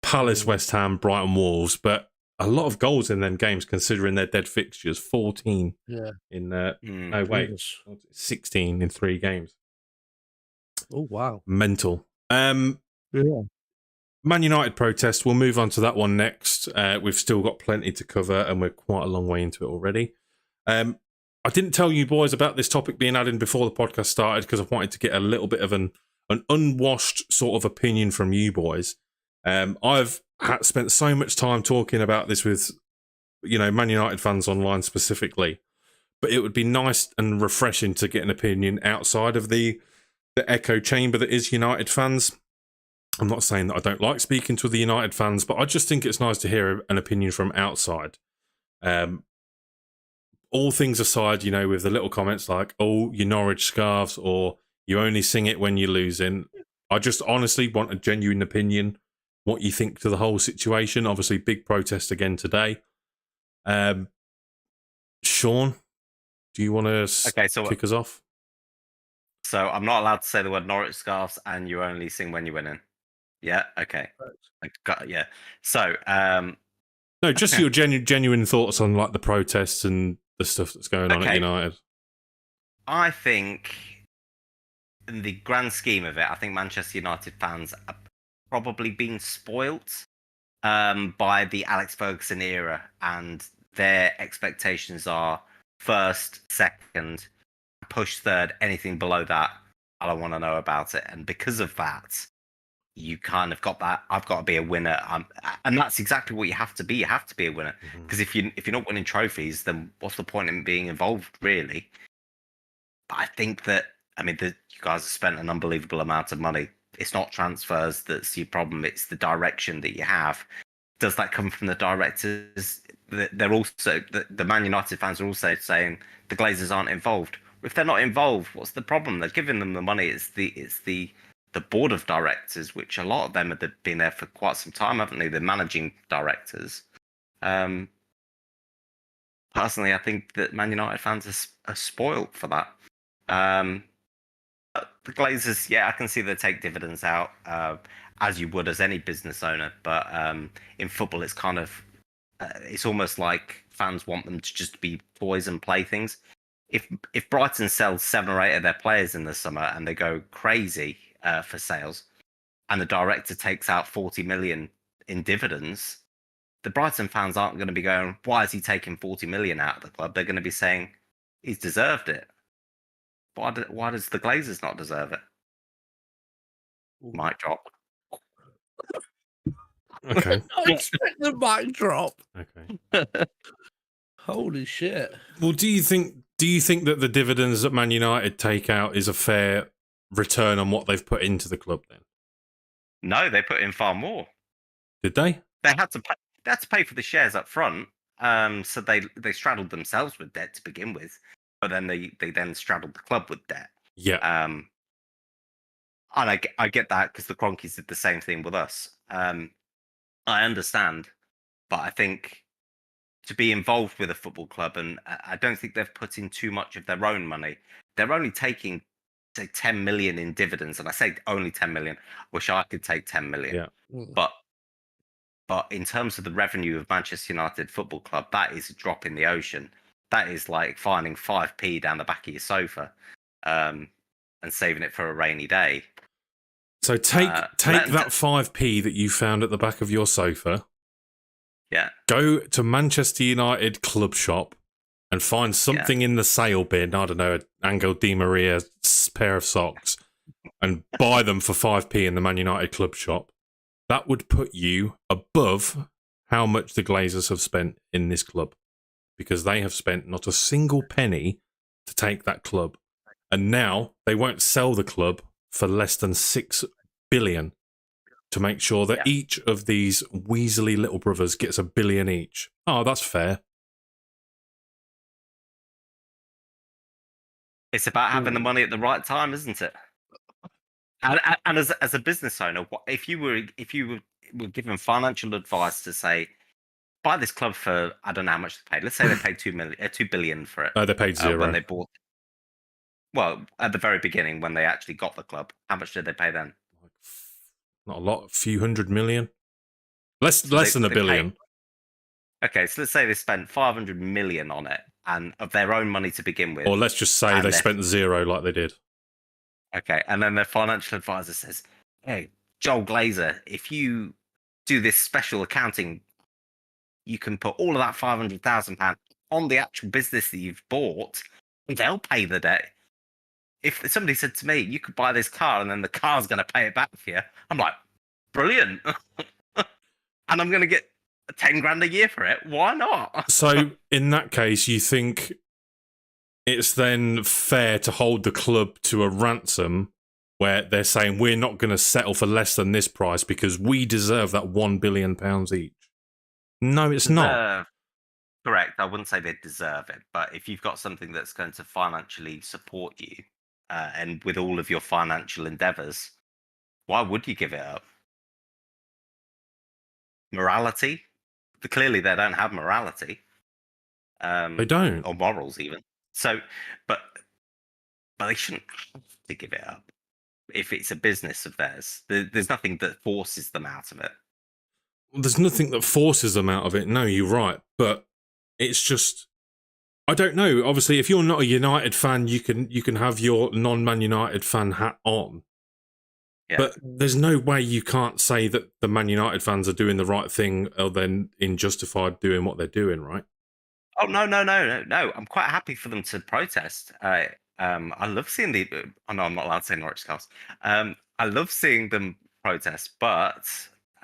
Speaker 2: Palace West Ham, Brighton Wolves, but a lot of goals in them games considering their dead fixtures. 14 in 16 in 3 games.
Speaker 3: Oh, wow.
Speaker 2: Mental.
Speaker 3: Yeah.
Speaker 2: Man United protest, we'll move on to that one next. We've still got plenty to cover and we're quite a long way into it already. I didn't tell you boys about this topic being added before the podcast started because I wanted to get a little bit of an unwashed sort of opinion from you boys. I've spent so much time talking about this with, Man United fans online specifically, but it would be nice and refreshing to get an opinion outside of the echo chamber that is United fans. I'm not saying that I don't like speaking to the United fans, but I just think it's nice to hear an opinion from outside. All things aside, with the little comments like, oh, you Norwich scarves, or you only sing it when you're losing. I just honestly want a genuine opinion, what you think to the whole situation. Obviously, big protest again today. Sean, do you want to kick us off?
Speaker 4: So I'm not allowed to say the word Norwich scarves and you only sing when you're winning. Yeah, okay. Yeah. So,
Speaker 2: no, just your genuine thoughts on like the protests and the stuff that's going on at United.
Speaker 4: I think, in the grand scheme of it, I think Manchester United fans are probably being spoilt by the Alex Ferguson era, and their expectations are first, second, push third. Anything below that, I don't want to know about it. And because of that, you kind of got that. I've got to be a winner, and that's exactly what you have to be. You have to be a winner because if you're not winning trophies, then what's the point in being involved, really? But I think that you guys have spent an unbelievable amount of money. It's not transfers that's your problem; it's the direction that you have. Does that come from the directors? They're also the Man United fans are also saying the Glazers aren't involved. If they're not involved, what's the problem? They're giving them the money. It's the board of directors, which a lot of them have been there for quite some time, haven't they? The managing directors. Personally, I think that Man United fans are spoilt for that. The Glazers, yeah, I can see they take dividends out, as you would as any business owner. But in football, it's kind of, it's almost like fans want them to just be toys and playthings. If Brighton sells 7 or 8 of their players in the summer and they go crazy for sales, and the director takes out 40 million in dividends, the Brighton fans aren't going to be going, "Why is he taking 40 million out of the club?" They're going to be saying, "He's deserved it." Why does the Glazers not deserve it? Mic drop.
Speaker 2: Okay.
Speaker 3: I expect the mic drop.
Speaker 2: Okay.
Speaker 3: Holy shit.
Speaker 2: Well, do you think that the dividends that Man United take out is a fair return on what they've put into the club then?
Speaker 4: No, they put in far more.
Speaker 2: Did they?
Speaker 4: They had to pay for the shares up front. So they straddled themselves with debt to begin with, but then they then straddled the club with debt.
Speaker 2: Yeah.
Speaker 4: And I get that because the Cronkies did the same thing with us. I understand, but I think to be involved with a football club, and I don't think they've put in too much of their own money. They're only taking, say, 10 million in dividends, and I say only 10 million. Wish I could take 10 million.
Speaker 2: Yeah.
Speaker 4: But in terms of the revenue of Manchester United Football Club, that is a drop in the ocean. That is like finding 5p down the back of your sofa, and saving it for a rainy day.
Speaker 2: So take that 5p that you found at the back of your sofa.
Speaker 4: Yeah.
Speaker 2: Go to Manchester United club shop and find something in the sale bin. I don't know, an Angel Di Maria pair of socks, and buy them for 5p in the Man United club shop. That would put you above how much the Glazers have spent in this club, because they have spent not a single penny to take that club. And now they won't sell the club for less than 6 billion to make sure that each of these Weasley little brothers gets 1 billion each. Oh, that's fair.
Speaker 4: It's about having the money at the right time, isn't it? And as a business owner, if you were given financial advice to say, buy this club for, I don't know how much they paid. Let's say they paid 2 billion for it.
Speaker 2: No, they paid 0
Speaker 4: when they bought. Well, at the very beginning, when they actually got the club, how much did they pay then?
Speaker 2: Not a lot, a few hundred million. Less than 1 billion.
Speaker 4: Okay, so let's say they spent 500 million on it, and of their own money to begin with.
Speaker 2: Or let's just say they spent 0 like they did.
Speaker 4: Okay, and then their financial advisor says, "Hey, Joel Glazer, if you do this special accounting, you can put all of that £500,000 on the actual business that you've bought, and they'll pay the debt." If somebody said to me, "You could buy this car and then the car's going to pay it back for you," I'm like, brilliant. And I'm going to get 10 grand a year for it. Why not?
Speaker 2: So in that case, you think it's then fair to hold the club to a ransom where they're saying we're not going to settle for less than this price because we deserve that £1 billion each? No, it's not.
Speaker 4: Correct. I wouldn't say they deserve it, but if you've got something that's going to financially support you, and with all of your financial endeavors, why would you give it up? Morality? Clearly, they don't have morality.
Speaker 2: They don't.
Speaker 4: Or morals, even. So, but they shouldn't have to give it up if it's a business of theirs. There's nothing that forces them out of it.
Speaker 2: There's nothing that forces them out of it. No, you're right. But it's just, I don't know. Obviously, if you're not a United fan, you can have your non-Man United fan hat on. Yeah. But there's no way you can't say that the Man United fans are doing the right thing or then Justified doing what they're doing, right?
Speaker 4: Oh, no. I'm quite happy for them to protest. I love seeing I know I'm not allowed to say Norwich Cast. I love seeing them protest, but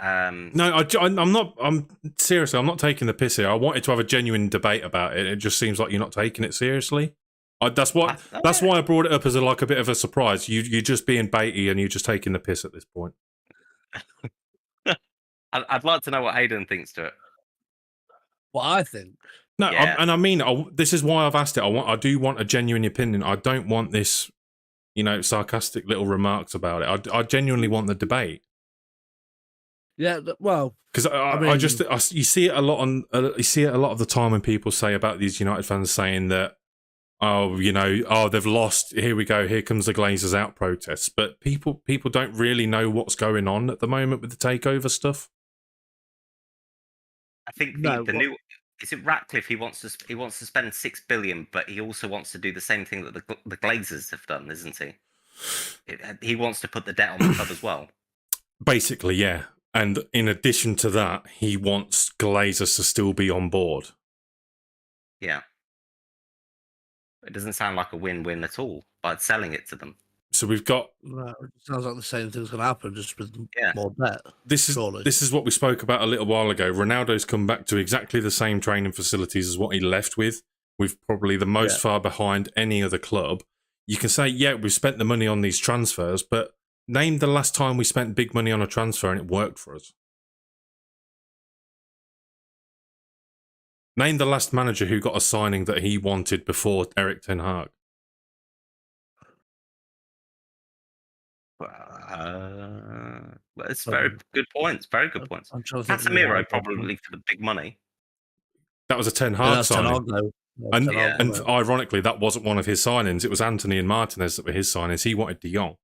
Speaker 2: No, I'm not. I'm seriously. I'm not taking the piss here. I wanted to have a genuine debate about it. It just seems like you're not taking it seriously. That's why I brought it up as a bit of a surprise. You're just being baity and you're just taking the piss at this point.
Speaker 4: I'd like to know what Hayden thinks to it.
Speaker 3: What I think.
Speaker 2: No,
Speaker 4: Yeah.
Speaker 2: this is why I've asked it. I do want a genuine opinion. I don't want this, sarcastic little remarks about it. I genuinely want the debate.
Speaker 3: Yeah, well,
Speaker 2: because you see it a lot you see it a lot of the time when people say about these United fans saying that, they've lost. Here we go. Here comes the Glazers out protests. But people don't really know what's going on at the moment with the takeover stuff.
Speaker 4: I think the new is it Ratcliffe. He wants to spend $6 billion, but he also wants to do the same thing that the Glazers have done, isn't he? He wants to put the debt on the club as well. Basically,
Speaker 2: yeah. And in addition to that, he wants Glazers to still be on board.
Speaker 4: Yeah. It doesn't sound like a win-win at all by selling it to them.
Speaker 2: So we've got...
Speaker 3: It sounds like the same thing's going to happen, just with more debt.
Speaker 2: This is what we spoke about a little while ago. Ronaldo's come back to exactly the same training facilities as what he left with. We've probably the most far behind any other club. You can say, we've spent the money on these transfers, but name the last time we spent big money on a transfer and it worked for us. Name the last manager who got a signing that he wanted before Erik ten Hag.
Speaker 4: It's very good points. Very good points. Casemiro probably for the big money.
Speaker 2: That was a Ten Hag signing. And ironically, that wasn't one of his signings. It was Anthony and Martinez that were his signings. He wanted De Jong.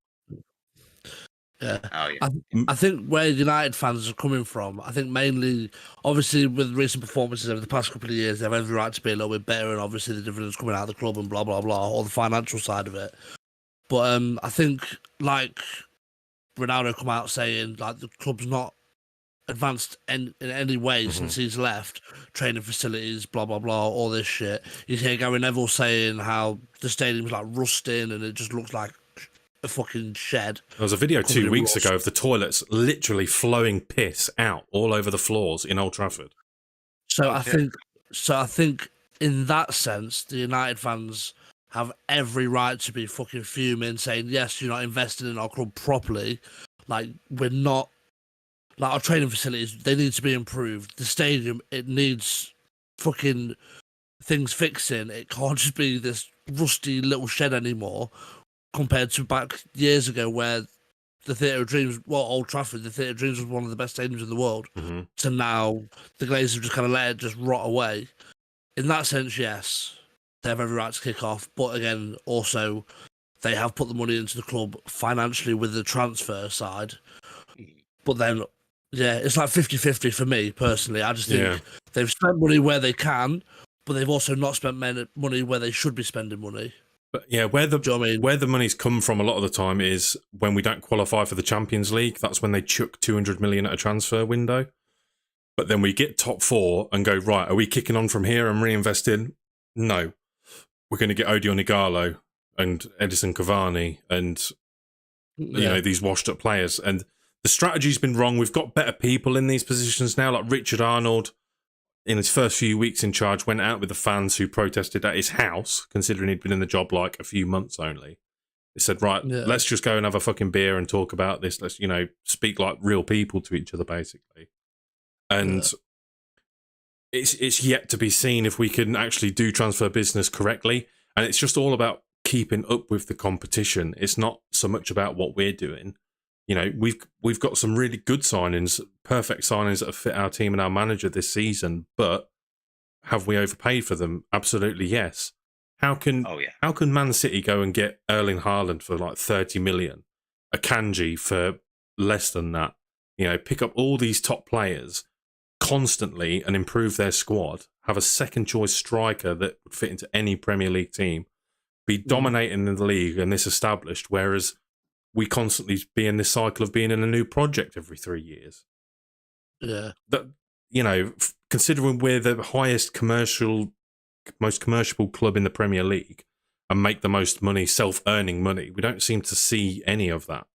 Speaker 3: Yeah. Oh, yeah. I think where United fans are coming from, I think mainly, obviously, with recent performances over the past couple of years, they have every right to be a little bit better, and obviously the dividends coming out of the club and blah, blah, blah, all the financial side of it. But I think, like, Ronaldo come out saying, like, the club's not advanced in any way since he's left, training facilities, blah, blah, blah, all this shit. You hear Gary Neville saying how the stadium's, like, rusting and it just looks like a fucking shed.
Speaker 2: There was a video 2 weeks ago of the toilets literally flowing piss out all over the floors in Old Trafford.
Speaker 3: So I think in that sense, the United fans have every right to be fucking fuming, saying, yes, you're not investing in our club properly. Like, we're not, like, our training facilities, they need to be improved. The stadium, it needs fucking things fixing. It can't just be this rusty little shed anymore, compared to back years ago where the Theatre of Dreams, Old Trafford, the Theatre of Dreams was one of the best stadiums in the world. So now the Glazers have just kind of let it just rot away. In that sense, yes, they have every right to kick off. But again, also, they have put the money into the club financially with the transfer side. But then, it's like 50-50 for me, personally. I just think they've spent money where they can, but they've also not spent money where they should be spending money.
Speaker 2: But where the money's come from a lot of the time is when we don't qualify for the Champions League. That's when they chuck 200 million at a transfer window. But then we get top four and go, right, are we kicking on from here and reinvesting? No. We're going to get Odion Ighalo and Edison Cavani and these washed up players. And the strategy's been wrong. We've got better people in these positions now, like Richard Arnold. In his first few weeks in charge, went out with the fans who protested at his house, considering he'd been in the job like a few months only. He said, right, let's just go and have a fucking beer and talk about this. Let's, speak like real people to each other, basically. And it's yet to be seen if we can actually do transfer business correctly. And it's just all about keeping up with the competition. It's not so much about what we're doing. We've got some really good signings, perfect signings that have fit our team and our manager this season, but have we overpaid for them? Absolutely yes. How can Man City go and get Erling Haaland for like 30 million, a Kanji for less than that? Pick up all these top players constantly and improve their squad, have a second choice striker that would fit into any Premier League team, be dominating in the league and this established, whereas we constantly be in this cycle of being in a new project every 3 years.
Speaker 3: Yeah.
Speaker 2: That, considering we're the most commercial club in the Premier League and make the most money, self-earning money, we don't seem to see any of that.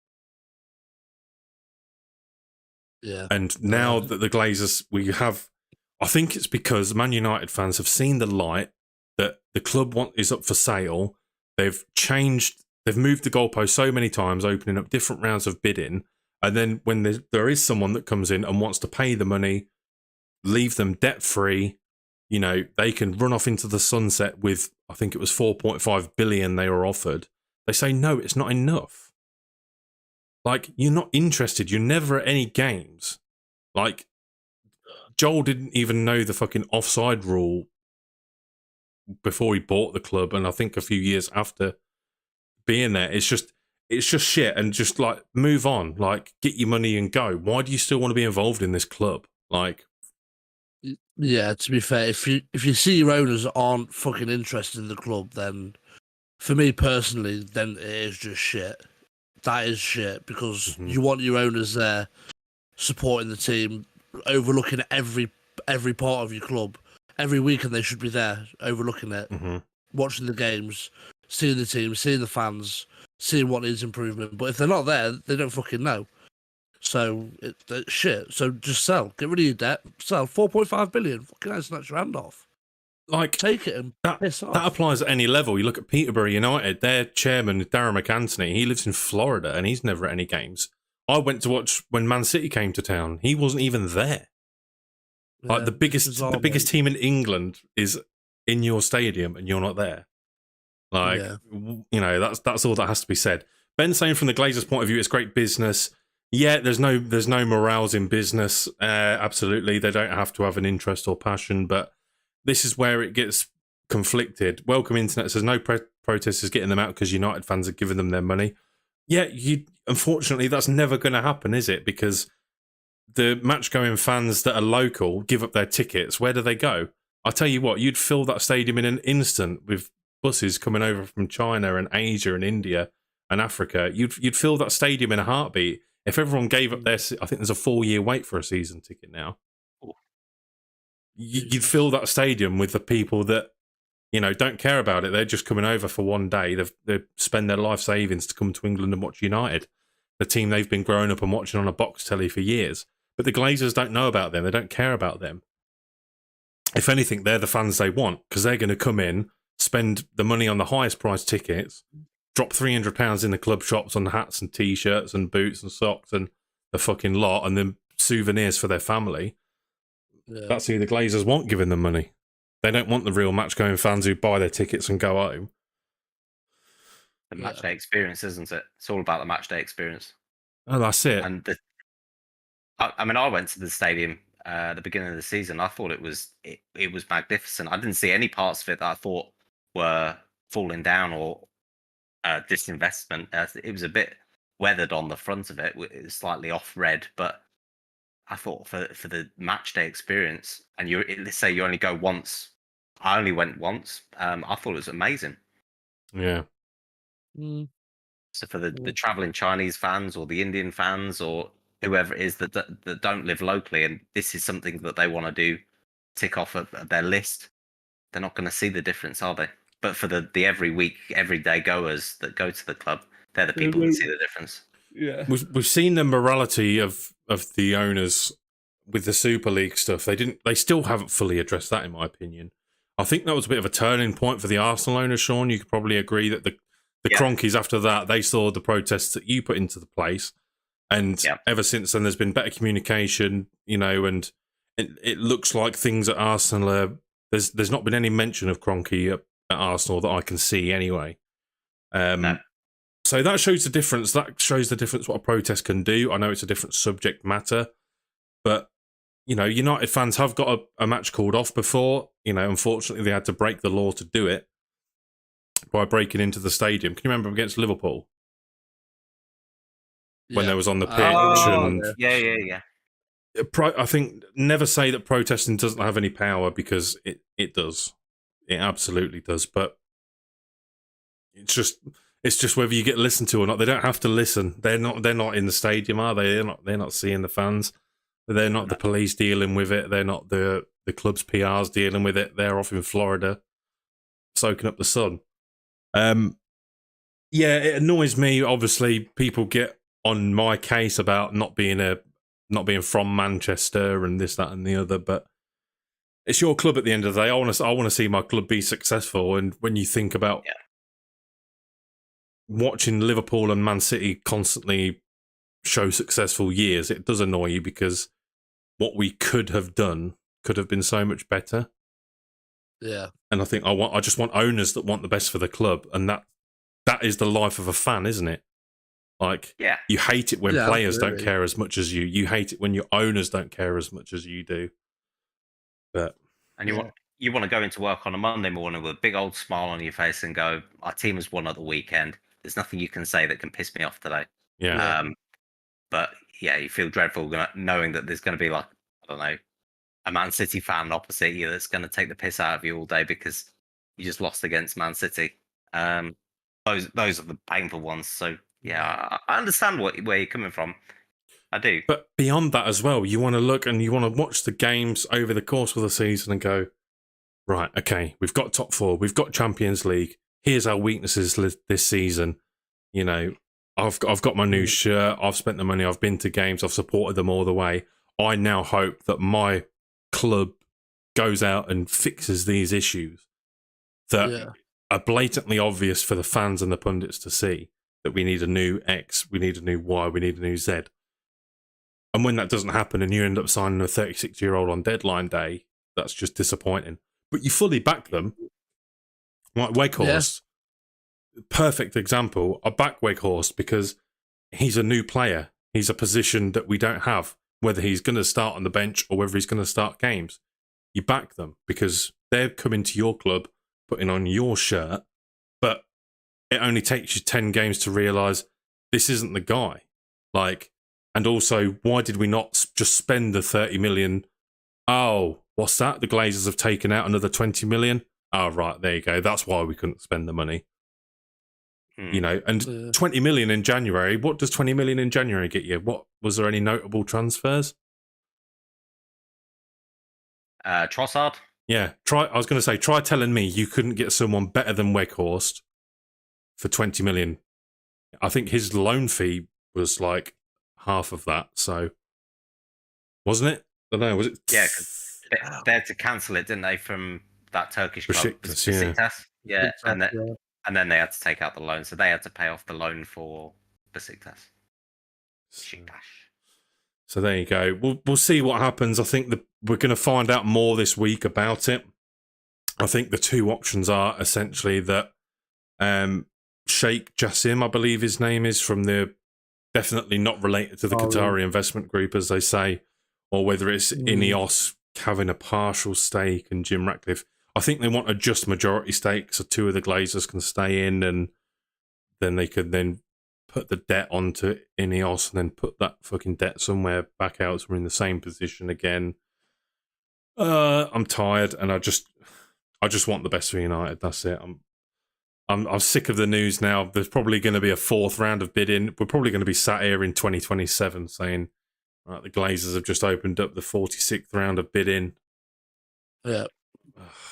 Speaker 3: Yeah.
Speaker 2: And now that the Glazers, I think it's because Man United fans have seen the light that the club is up for sale. They've moved the goalpost so many times, opening up different rounds of bidding. And then when there is someone that comes in and wants to pay the money, leave them debt free, they can run off into the sunset with, I think it was 4.5 billion they were offered. They say, no, it's not enough. Like, you're not interested. You're never at any games. Like, Joel didn't even know the fucking offside rule before he bought the club, and I think a few years after being there. It's just shit, and just like move on. Like, get your money and go. Why do you still want to be involved in this club? Like,
Speaker 3: yeah, to be fair, if you see your owners aren't fucking interested in the club, then for me personally, then it is just shit. That is shit, because you want your owners there supporting the team, overlooking every part of your club. Every weekend they should be there, overlooking it, watching the games, seeing the team, seeing the fans, seeing what needs improvement. But if they're not there, they don't fucking know. So it's shit. So just sell. Get rid of your debt. Sell 4.5 billion. Fucking hell, snatch your hand off.
Speaker 2: Like,
Speaker 3: take it and piss off.
Speaker 2: That applies at any level. You look at Peterborough United, their chairman, Darren McAntony, he lives in Florida and he's never at any games. I went to watch when Man City came to town. He wasn't even there. Yeah, like, the biggest team in England is in your stadium and you're not there. Like, that's all that has to be said. Ben saying from the Glazers' point of view, it's great business. Yeah, there's no morals in business. Absolutely, they don't have to have an interest or passion, but this is where it gets conflicted. Welcome Internet says no protesters getting them out because United fans are giving them their money. Yeah, unfortunately, that's never going to happen, is it? Because the match-going fans that are local give up their tickets. Where do they go? I'll tell you what, you'd fill that stadium in an instant with buses coming over from China and Asia and India and Africa. You'd fill that stadium in a heartbeat. If everyone gave up I think there's a 4-year wait for a season ticket now. You'd fill that stadium with the people that, don't care about it. They're just coming over for one day. They spend their life savings to come to England and watch United, the team they've been growing up and watching on a box telly for years. But the Glazers don't know about them. They don't care about them. If anything, they're the fans they want, because they're going to come in, spend the money on the highest priced tickets, drop £300 in the club shops on the hats and T-shirts and boots and socks and the fucking lot, and then souvenirs for their family. Yeah. That's who the Glazers want giving them money. They don't want the real match-going fans who buy their tickets and go home.
Speaker 4: The match-day experience, isn't it? It's all about the match-day experience.
Speaker 2: Oh, that's it.
Speaker 4: And I went to the stadium at the beginning of the season. I thought it was magnificent. I didn't see any parts of it that I thought were falling down or disinvestment. It was a bit weathered on the front of it. It was slightly off red, but I thought for the match day experience, and let's say you only go once. I only went once. I thought it was amazing.
Speaker 2: Yeah.
Speaker 4: So for the traveling Chinese fans or the Indian fans or whoever it is that don't live locally, and this is something that they want to do, tick off of their list, they're not going to see the difference, are they? But for the everyday goers that go to the club, they're the people that see the difference.
Speaker 2: Yeah, we've seen the morality of the owners with the Super League stuff. They still haven't fully addressed that, in my opinion. I think that was a bit of a turning point for the Arsenal owners, Sean. You could probably agree that the Cronkies after that, they saw the protests that you put into the place, and ever since then there's been better communication, and it looks like things at Arsenal there's not been any mention of Kroenke at Arsenal that I can see anyway. No. So that shows the difference. That shows the difference what a protest can do. I know it's a different subject matter, but United fans have got a match called off before. Unfortunately, they had to break the law to do it by breaking into the stadium. Can you remember against Liverpool when they was on the pitch?
Speaker 4: Yeah.
Speaker 2: I think never say that protesting doesn't have any power, because it does. It absolutely does. But it's just whether you get listened to or not. They don't have to listen. They're not in the stadium, are they? They're not seeing the fans. They're not the police dealing with it. They're not the club's PRs dealing with it. They're off in Florida soaking up the sun. Yeah, it annoys me. Obviously, people get on my case about not being a not being from Manchester and this, that, and the other, but it's your club at the end of the day. I want to see my club be successful. And when you think about watching Liverpool and Man City constantly show successful years, it does annoy you because what we could have done could have been so much better.
Speaker 3: Yeah.
Speaker 2: And I think I just want owners that want the best for the club, and that is the life of a fan, isn't it? Like, you hate it when players don't care as much as you. You hate it when your owners don't care as much as you do. But
Speaker 4: you want to go into work on a Monday morning with a big old smile on your face and go, "Our team has won at the weekend. There's nothing you can say that can piss me off today."
Speaker 2: Yeah.
Speaker 4: But yeah, you feel dreadful knowing that there's going to be like, I don't know, a Man City fan opposite you that's going to take the piss out of you all day because you just lost against Man City. Those are the painful ones. So yeah, I understand where you're coming from. I do.
Speaker 2: But beyond that as well, you want to look and you want to watch the games over the course of the season and go, right, okay, we've got top four, we've got Champions League. Here's our weaknesses this season. You know, I've got my new shirt. I've spent the money. I've been to games. I've supported them all the way. I now hope that my club goes out and fixes these issues that are blatantly obvious for the fans and the pundits to see, that we need a new X, we need a new Y, we need a new Z. And when that doesn't happen and you end up signing a 36-year-old on deadline day, that's just disappointing. But you fully back them. Like Weghorst, perfect example. I back Weghorst because he's a new player. He's a position that we don't have, whether he's going to start on the bench or whether he's going to start games. You back them because they're coming to your club, putting on your shirt, but it only takes you 10 games to realise this isn't the guy. Like, and also, why did we not just spend the 30 million? Oh, what's that? The Glazers have taken out another 20 million? Oh, right, there you go. That's why we couldn't spend the money. You know, and 20 million in January. What does 20 million in January get you? What was there any notable transfers?
Speaker 4: Trossard?
Speaker 2: Yeah, I was going to say, try telling me you couldn't get someone better than Weghorst for 20 million. I think his loan fee was like half of that, so wasn't it? I don't know, was it?
Speaker 4: Yeah, because they had to cancel it, didn't they, from that Turkish club?
Speaker 2: Besiktas,
Speaker 4: yeah. And then they had to take out the loan, so they had to pay off the loan for Besiktas.
Speaker 2: So there you go. We'll see what happens. I think we're going to find out more this week about it. I think the two options are essentially that Sheikh Jassim, I believe his name is, from the definitely not related to the Qatari investment group, as they say, or whether it's Ineos having a partial stake and Jim Ratcliffe. I think they want a just majority stake so two of the Glazers can stay in, and then they could then put the debt onto Ineos and then put that fucking debt somewhere back out so we're in the same position again. I'm tired and I just want the best for United. That's it. I'm sick of the news now. There's probably going to be a fourth round of bidding. We're probably going to be sat here in 2027 saying, right, the Glazers have just opened up the 46th round of bidding.
Speaker 3: Yeah.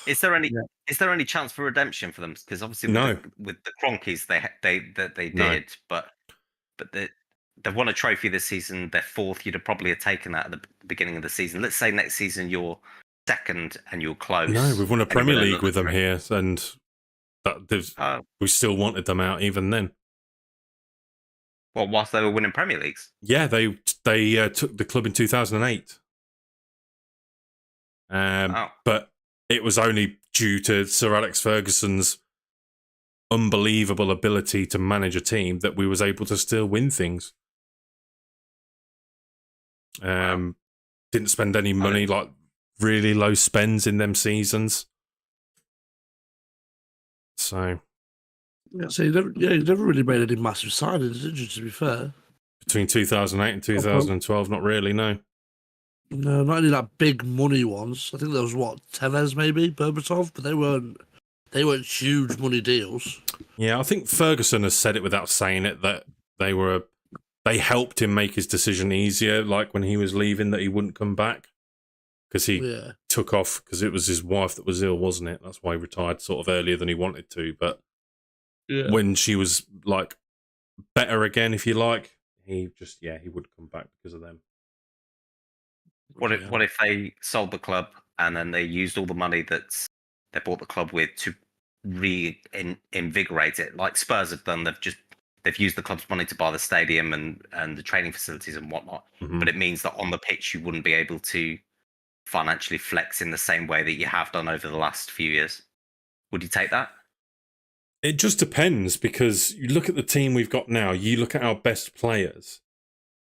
Speaker 4: Is there any chance for redemption for them? Because obviously with the Cronkies they did, but they've won a trophy this season. They're fourth. You'd have probably taken that at the beginning of the season. Let's say next season you're second and you're close.
Speaker 2: No, we've won a Premier League with them here, and we still wanted them out even then.
Speaker 4: Well, whilst they were winning Premier Leagues.
Speaker 2: Yeah, they took the club in 2008. But it was only due to Sir Alex Ferguson's unbelievable ability to manage a team that we was able to still win things. Didn't spend any money, like really low spends in them seasons. So,
Speaker 3: you never really made any massive signings, did you? To be fair,
Speaker 2: between 2008 and 2012, not really. No,
Speaker 3: not any like big money ones. I think there was Tevez maybe, Berbatov, but they weren't huge money deals. Yeah,
Speaker 2: I think Ferguson has said it without saying it that they helped him make his decision easier. Like when he was leaving, that he wouldn't come back because he took off because it was his wife that was ill, wasn't it? That's why he retired sort of earlier than he wanted to. But when she was like better again, if you like, he would come back because of them.
Speaker 4: What if they sold the club and then they used all the money that they bought the club with to reinvigorate it, like Spurs have done? They've used the club's money to buy the stadium and the training facilities and whatnot. But it means that on the pitch you wouldn't be able to financially flex in the same way that you have done over the last few years. Would you take that?
Speaker 2: It just depends, because you look at the team we've got now, you look at our best players.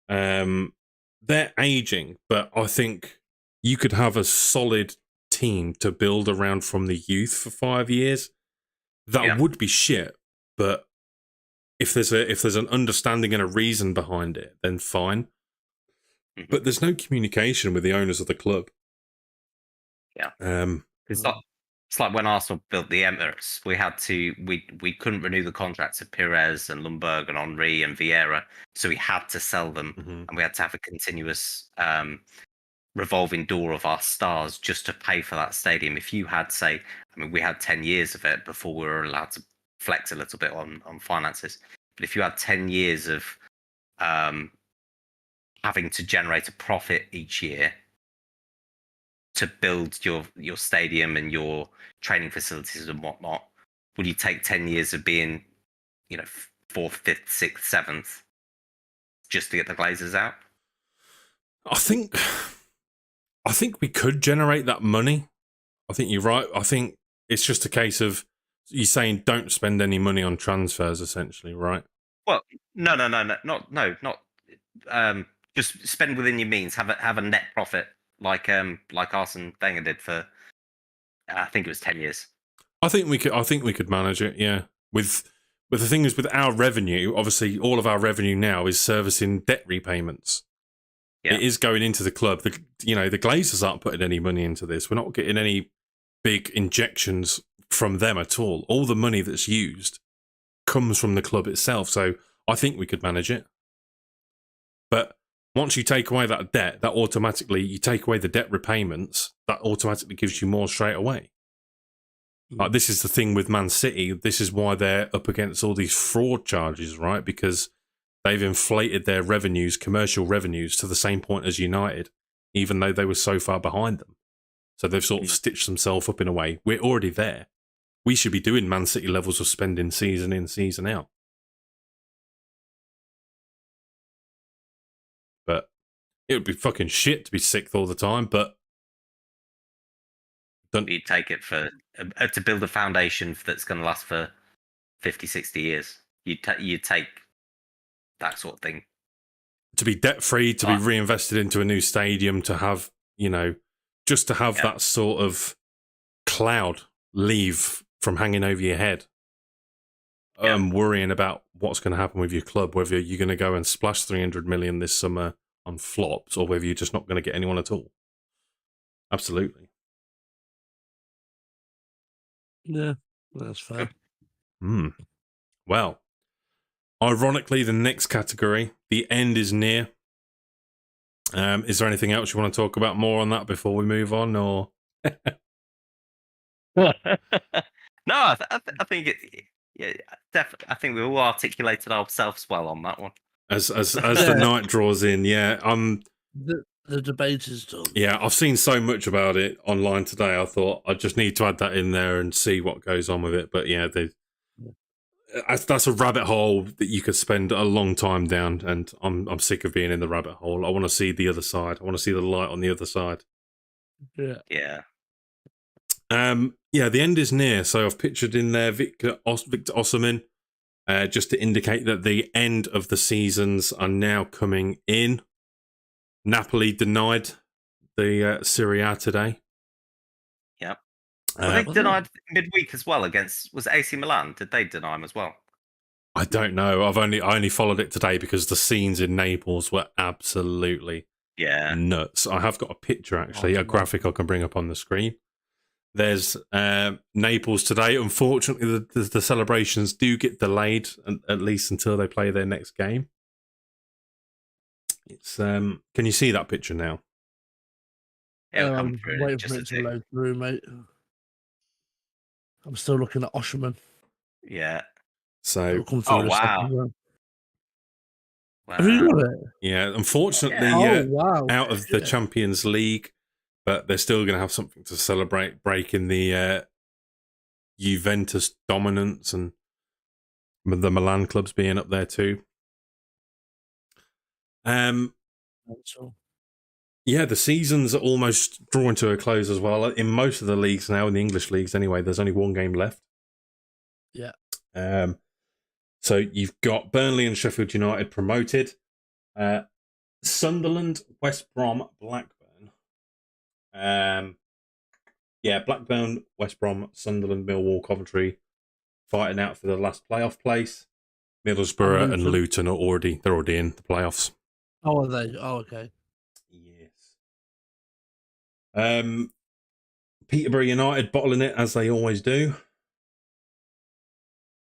Speaker 2: They're aging, but I think you could have a solid team to build around from the youth for 5 years. That would be shit, but if there's an understanding and a reason behind it, then fine. But there's no communication with the owners of the club.
Speaker 4: Yeah. It's like when Arsenal built the Emirates, we couldn't renew the contracts of Pires and Lundberg and Henry and Vieira, so we had to sell them, and we had to have a continuous revolving door of our stars just to pay for that stadium. If you had, say, we had 10 years of it before we were allowed to flex a little bit on finances, but if you had 10 years of having to generate a profit each year to build your stadium and your training facilities and whatnot, would you take 10 years of being, 4th, 5th, 6th, 7th just to get the Glazers out?
Speaker 2: I think we could generate that money. I think you're right. I think it's just a case of you saying don't spend any money on transfers, essentially, right?
Speaker 4: Well, no, not. Just spend within your means. Have a net profit like Arsene Wenger did for, I think it was 10 years.
Speaker 2: I think we could manage it. Yeah. With the thing is, with our revenue, obviously, all of our revenue now is servicing debt repayments. Yeah. It is going into the club. The Glazers aren't putting any money into this. We're not getting any big injections from them at all. All the money that's used comes from the club itself. So I think we could manage it. But once you take away that debt, that automatically, you take away the debt repayments, that automatically gives you more straight away. Like, this is the thing with Man City. This is why they're up against all these fraud charges, right? Because they've inflated their revenues, commercial revenues, to the same point as United, even though they were so far behind them. So they've sort of stitched themselves up in a way. We're already there. We should be doing Man City levels of spending season in, season out. But it would be fucking shit to be sixth all the time, but
Speaker 4: you take it for to build a foundation that's going to last for 50, 60 years. You take that sort of thing.
Speaker 2: To be debt-free, to be reinvested into a new stadium, to have, just to have that sort of cloud leave from hanging over your head. Worrying about what's going to happen with your club, whether you're going to go and splash 300 million this summer on flops, or whether you're just not going to get anyone at all. Absolutely.
Speaker 3: Yeah, that's fair.
Speaker 2: Well, ironically, the next category, the end is near. Is there anything else you want to talk about more on that before we move on, or?
Speaker 4: No, I think it. Yeah, definitely. I think we all articulated ourselves well on that one.
Speaker 2: As the night draws in,
Speaker 3: the debate is done.
Speaker 2: Yeah, I've seen so much about it online today. I thought I just need to add that in there and see what goes on with it. But yeah, that's a rabbit hole that you could spend a long time down, and I'm sick of being in the rabbit hole. I want to see the other side. I want to see the light on the other side.
Speaker 3: Yeah.
Speaker 2: The end is near. So I've pictured in there Victor Osimhen, just to indicate that the end of the seasons are now coming in. Napoli denied the Serie A today.
Speaker 4: Yeah. They denied midweek as well against, was it AC Milan? Did they deny him as well?
Speaker 2: I don't know. I only followed it today because the scenes in Naples were absolutely nuts. I have got a picture, actually, a graphic I can bring up on the screen. There's Naples today. Unfortunately, the celebrations do get delayed, at least until they play their next game. It's can you see that picture now?
Speaker 3: I'm waiting for it to load through, mate. I'm still looking at Osimhen.
Speaker 4: Yeah.
Speaker 2: So,
Speaker 4: wow.
Speaker 3: Have you got it?
Speaker 2: Yeah, unfortunately,
Speaker 3: Oh, wow.
Speaker 2: out of the
Speaker 3: Yeah.
Speaker 2: Champions League, but they're still going to have something to celebrate, breaking the Juventus dominance and the Milan clubs being up there too. Yeah, the season's almost drawing to a close as well. In most of the leagues now, in the English leagues anyway, there's only one game left.
Speaker 3: Yeah.
Speaker 2: So you've got Burnley and Sheffield United promoted. Sunderland, West Brom, Blackburn. Blackburn, West Brom, Sunderland, Millwall, Coventry fighting out for the last playoff place. Middlesbrough and Luton are already in the playoffs.
Speaker 3: Oh, are they? Oh, okay.
Speaker 2: Yes. Peterborough United bottling it as they always do.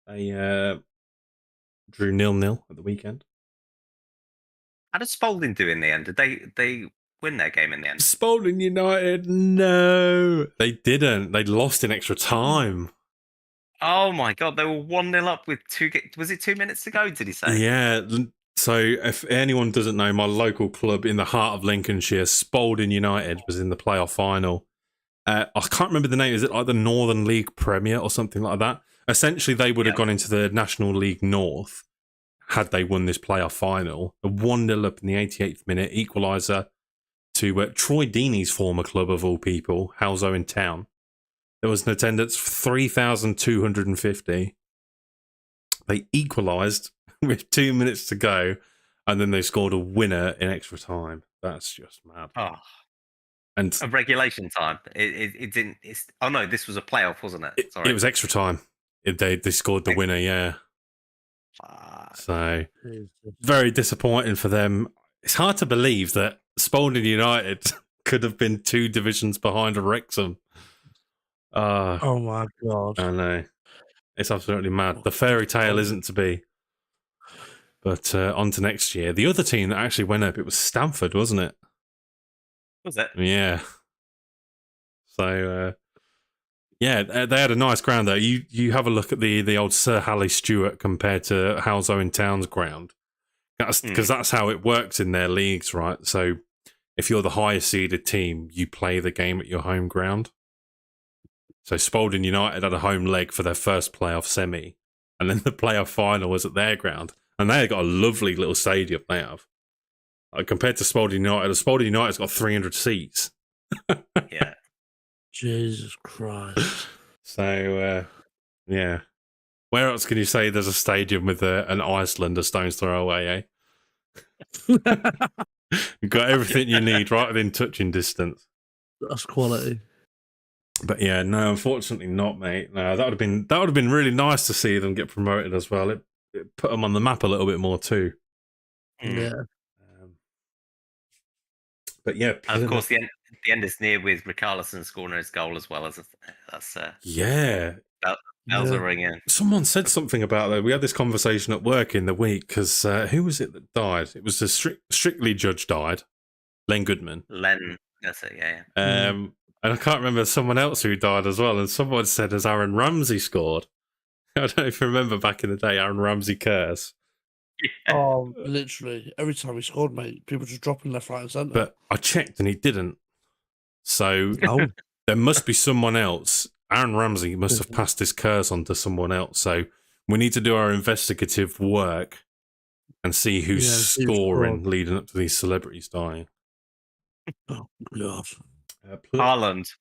Speaker 2: They drew 0-0 at the weekend.
Speaker 4: How did Spalding do in the end? Did they win their game in the end?
Speaker 2: Spalding United, no. They didn't. They lost in extra time.
Speaker 4: Oh my god, they were 1-0 up with was it 2 minutes to go, did he say?
Speaker 2: Yeah. So if anyone doesn't know, my local club in the heart of Lincolnshire, Spalding United, was in the playoff final. I can't remember the name. Is it like the Northern League Premier or something like that? Essentially, they would have gone into the National League North had they won this playoff final. A 1-0 up in the 88th minute, equaliser to Troy Deeney's former club of all people, Halzo in Town. There was an attendance of 3,250. They equalised with 2 minutes to go, and then they scored a winner in extra time. That's just mad.
Speaker 4: Oh.
Speaker 2: And
Speaker 4: a regulation time. It didn't. Oh no, this was a playoff, wasn't it? Sorry,
Speaker 2: it was extra time. They scored the winner. Yeah.
Speaker 4: Fuck.
Speaker 2: So very disappointing for them. It's hard to believe that Spalding United could have been 2 divisions behind Wrexham.
Speaker 3: Oh my god!
Speaker 2: I know. It's absolutely mad. The fairy tale isn't to be. But on to next year. The other team that actually went up, it was Stamford, wasn't it?
Speaker 4: Was it?
Speaker 2: Yeah. So, they had a nice ground there. You have a look at the old Sir Halley Stewart compared to Halzo in Town's ground. Because that's how it works in their leagues, right? So if you're the highest seeded team, you play the game at your home ground. So Spalding United had a home leg for their first playoff semi, and then the playoff final was at their ground. And they got a lovely little stadium they have. Compared to Spalding United's got 300 seats.
Speaker 4: Yeah.
Speaker 3: Jesus Christ.
Speaker 2: So, yeah. Where else can you say there's a stadium with an Iceland a stone's throw away, eh? You've got everything you need right within touching distance.
Speaker 3: That's quality.
Speaker 2: But yeah, no, unfortunately not, mate. No, that would have been really nice to see them get promoted as well. It put them on the map a little bit more too.
Speaker 3: Yeah.
Speaker 2: But yeah,
Speaker 4: and of course the end is near with Richarlison scoring his goal as well. That's bells are ringing.
Speaker 2: Someone said something about that. We had this conversation at work in the week because who was it that died? It was the Strictly judge died, Len Goodman.
Speaker 4: That's it. Yeah.
Speaker 2: And I can't remember someone else who died as well. And someone said as Aaron Ramsey scored. I don't know if you remember back in the day, Aaron Ramsey curse.
Speaker 3: Yeah. Oh, literally every time he scored, mate, people just dropping left, right, and centre.
Speaker 2: But I checked and he didn't. So there must be someone else. Aaron Ramsey must have passed his curse on to someone else. So we need to do our investigative work and see who's scoring leading up to these celebrities dying.
Speaker 3: Oh God.
Speaker 4: Haaland.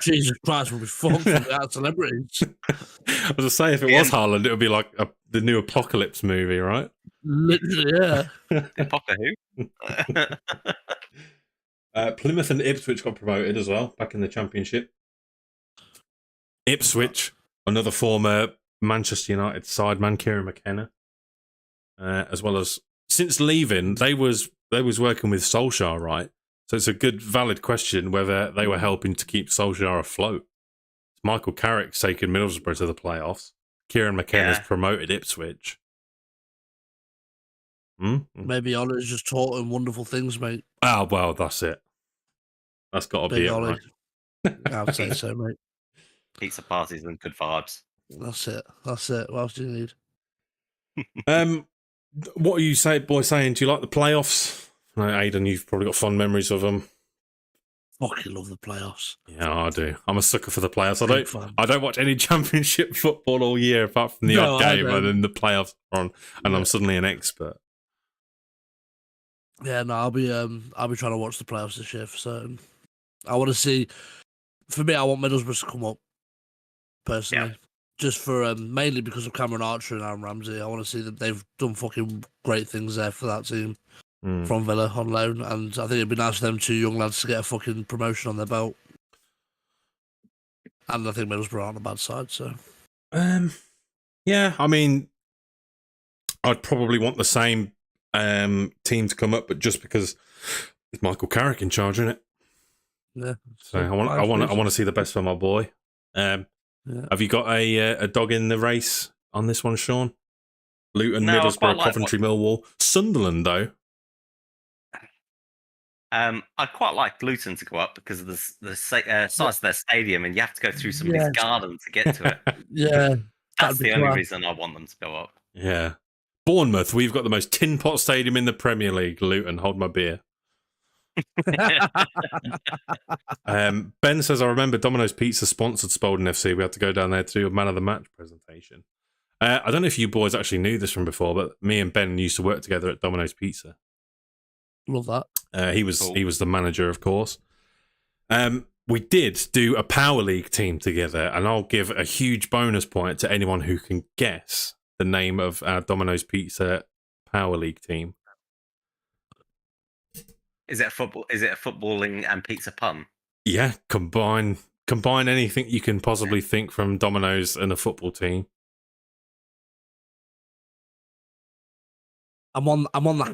Speaker 3: Jesus Christ, we'll be fucked without celebrities.
Speaker 2: I was to say, if it was Haaland, it would be like the new Apocalypse movie, right?
Speaker 3: Literally, yeah.
Speaker 4: Apocalypse who?
Speaker 2: Plymouth and Ipswich got promoted as well, back in the Championship. Ipswich, another former Manchester United sideman, Kieran McKenna, as well as since leaving, they was working with Solskjaer, right? So it's a good, valid question whether they were helping to keep Solskjaer afloat. Michael Carrick's taken Middlesbrough to the playoffs. Kieran McKenna's promoted Ipswich.
Speaker 3: Maybe Ollie's just taught him wonderful things, mate.
Speaker 2: Oh, well, that's it. That's got to be it, right?
Speaker 3: I'd say so, mate.
Speaker 4: Pizza parties and good vibes.
Speaker 3: That's it. What else do you need?
Speaker 2: What are you saying? Do you like the playoffs? No, Aidan, you've probably got fond memories of them.
Speaker 3: Fucking love the playoffs.
Speaker 2: Yeah, I do. I'm a sucker for the playoffs.
Speaker 3: Big fan.
Speaker 2: I don't watch any championship football all year apart from the odd game, and then the playoffs are on, and I'm suddenly an expert.
Speaker 3: Yeah, no, I'll be trying to watch the playoffs this year for certain. I want to see. For me, I want Middlesbrough to come up. Personally, just for mainly because of Cameron Archer and Aaron Ramsey. I want to see that they've done fucking great things there for that team from Villa on loan, and I think it'd be nice for them 2 young lads to get a fucking promotion on their belt. And I think Middlesbrough are on the bad side, so.
Speaker 2: Yeah, I mean, I'd probably want the same team to come up, but just because it's Michael Carrick in charge, isn't it?
Speaker 3: Yeah.
Speaker 2: So I want to see the best for my boy. Have you got a dog in the race on this one, Sean? Luton,
Speaker 4: No,
Speaker 2: Middlesbrough, Coventry, Millwall, Sunderland, though.
Speaker 4: I quite like Luton to go up because of the size of their stadium, and you have to go through somebody's garden to get to it.
Speaker 3: Yeah.
Speaker 4: That's the only reason I want them to go up.
Speaker 2: Yeah. Bournemouth, we've got the most tin pot stadium in the Premier League. Luton, hold my beer. Ben says, I remember Domino's Pizza sponsored Spalding FC. We had to go down there to do a man of the match presentation. I don't know if you boys actually knew this from before, but me and Ben used to work together at Domino's Pizza.
Speaker 3: Love that.
Speaker 2: He was the manager, of course. We did do a Power League team together, and I'll give a huge bonus point to anyone who can guess the name of our Domino's Pizza Power League team.
Speaker 4: Is it a footballing and pizza pun?
Speaker 2: Yeah, combine anything you can possibly think from Domino's and a football team.
Speaker 3: I'm on the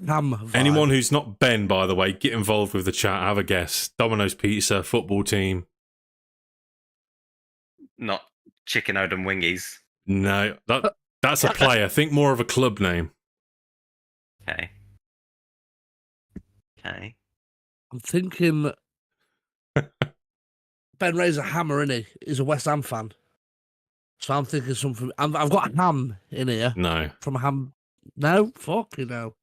Speaker 3: ham vibe.
Speaker 2: Anyone who's not Ben, by the way, get involved with the chat. Have a guess. Domino's Pizza football team.
Speaker 4: Not Chicken Odom Wingies.
Speaker 2: No, that's a player. Think more of a club name.
Speaker 4: Okay.
Speaker 3: I'm thinking Ben Ray's a hammer, isn't he? He's a West Ham fan. So I'm thinking something. I've got ham in here.
Speaker 2: No.
Speaker 3: From a ham. No? Fuck you know.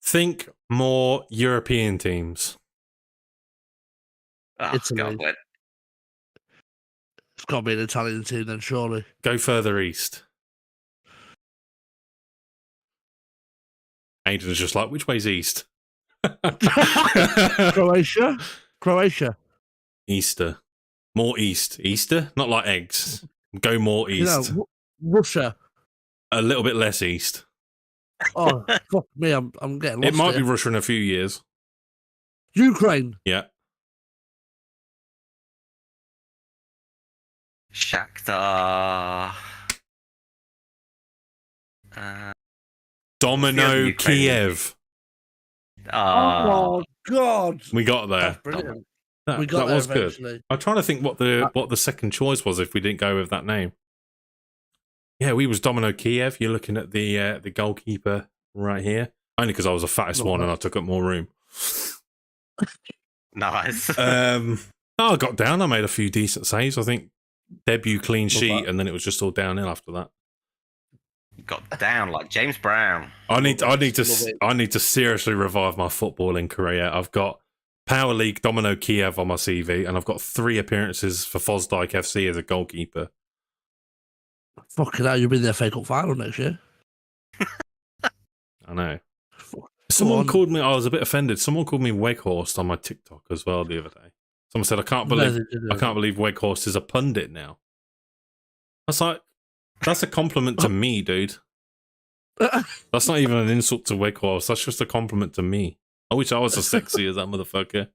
Speaker 2: Think more European teams.
Speaker 4: Oh,
Speaker 3: Italy.
Speaker 4: God, wait.
Speaker 3: It's got to be an Italian team then, surely.
Speaker 2: Go further east. Aiden's just like, which way's east?
Speaker 3: Croatia.
Speaker 2: Easter. More east. Easter? Not like eggs. Go more east.
Speaker 3: You know, Russia.
Speaker 2: A little bit less east.
Speaker 3: Oh, fuck me, I'm getting lost.
Speaker 2: It might
Speaker 3: here.
Speaker 2: be Russia in a few years.
Speaker 3: Ukraine.
Speaker 2: Yeah.
Speaker 4: Shakhtar.
Speaker 2: Domino Kiev.
Speaker 3: Oh, God.
Speaker 2: We got there.
Speaker 3: That's brilliant.
Speaker 2: That,
Speaker 3: We got
Speaker 2: that
Speaker 3: there
Speaker 2: was
Speaker 3: eventually.
Speaker 2: good. I'm trying to think what the second choice was if we didn't go with that name. Yeah, we was Domino Kiev. You're looking at the goalkeeper right here. Only because I was the fattest one and I took up more room.
Speaker 4: Nice.
Speaker 2: I got down. I made a few decent saves. I think debut clean sheet, and then it was just all downhill after that.
Speaker 4: Got down like James Brown.
Speaker 2: I need to seriously revive my footballing career. I've got Power League Domino Kiev on my CV, and I've got 3 appearances for Fosdyke FC as a goalkeeper.
Speaker 3: Fucking hell, you'll be in the FA Cup final next year.
Speaker 2: I know. Someone called me. I was a bit offended. Someone called me Weghorst on my TikTok as well the other day. Someone said, "I can't believe Weghorst is a pundit now." I was like, "That's a compliment to me, dude. That's not even an insult to Weghorst. That's just a compliment to me. I wish I was as sexy as that motherfucker."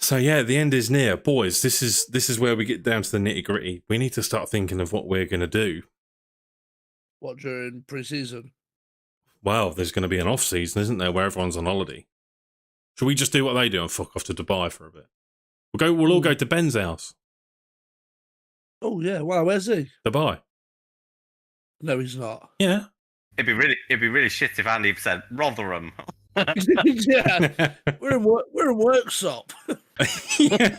Speaker 2: So yeah, the end is near, boys. This is where we get down to the nitty gritty. We need to start thinking of what we're going to do.
Speaker 3: What, during pre-season?
Speaker 2: Well, there's going to be an off season, isn't there, where everyone's on holiday? Should we just do what they do and fuck off to Dubai for a bit? We'll all go to Ben's house.
Speaker 3: Oh yeah, wow, where's he?
Speaker 2: Dubai.
Speaker 3: No, he's not.
Speaker 2: Yeah.
Speaker 4: It'd be really shit if Andy said Rotherham.
Speaker 3: Yeah, we're in workshop.
Speaker 2: Yeah.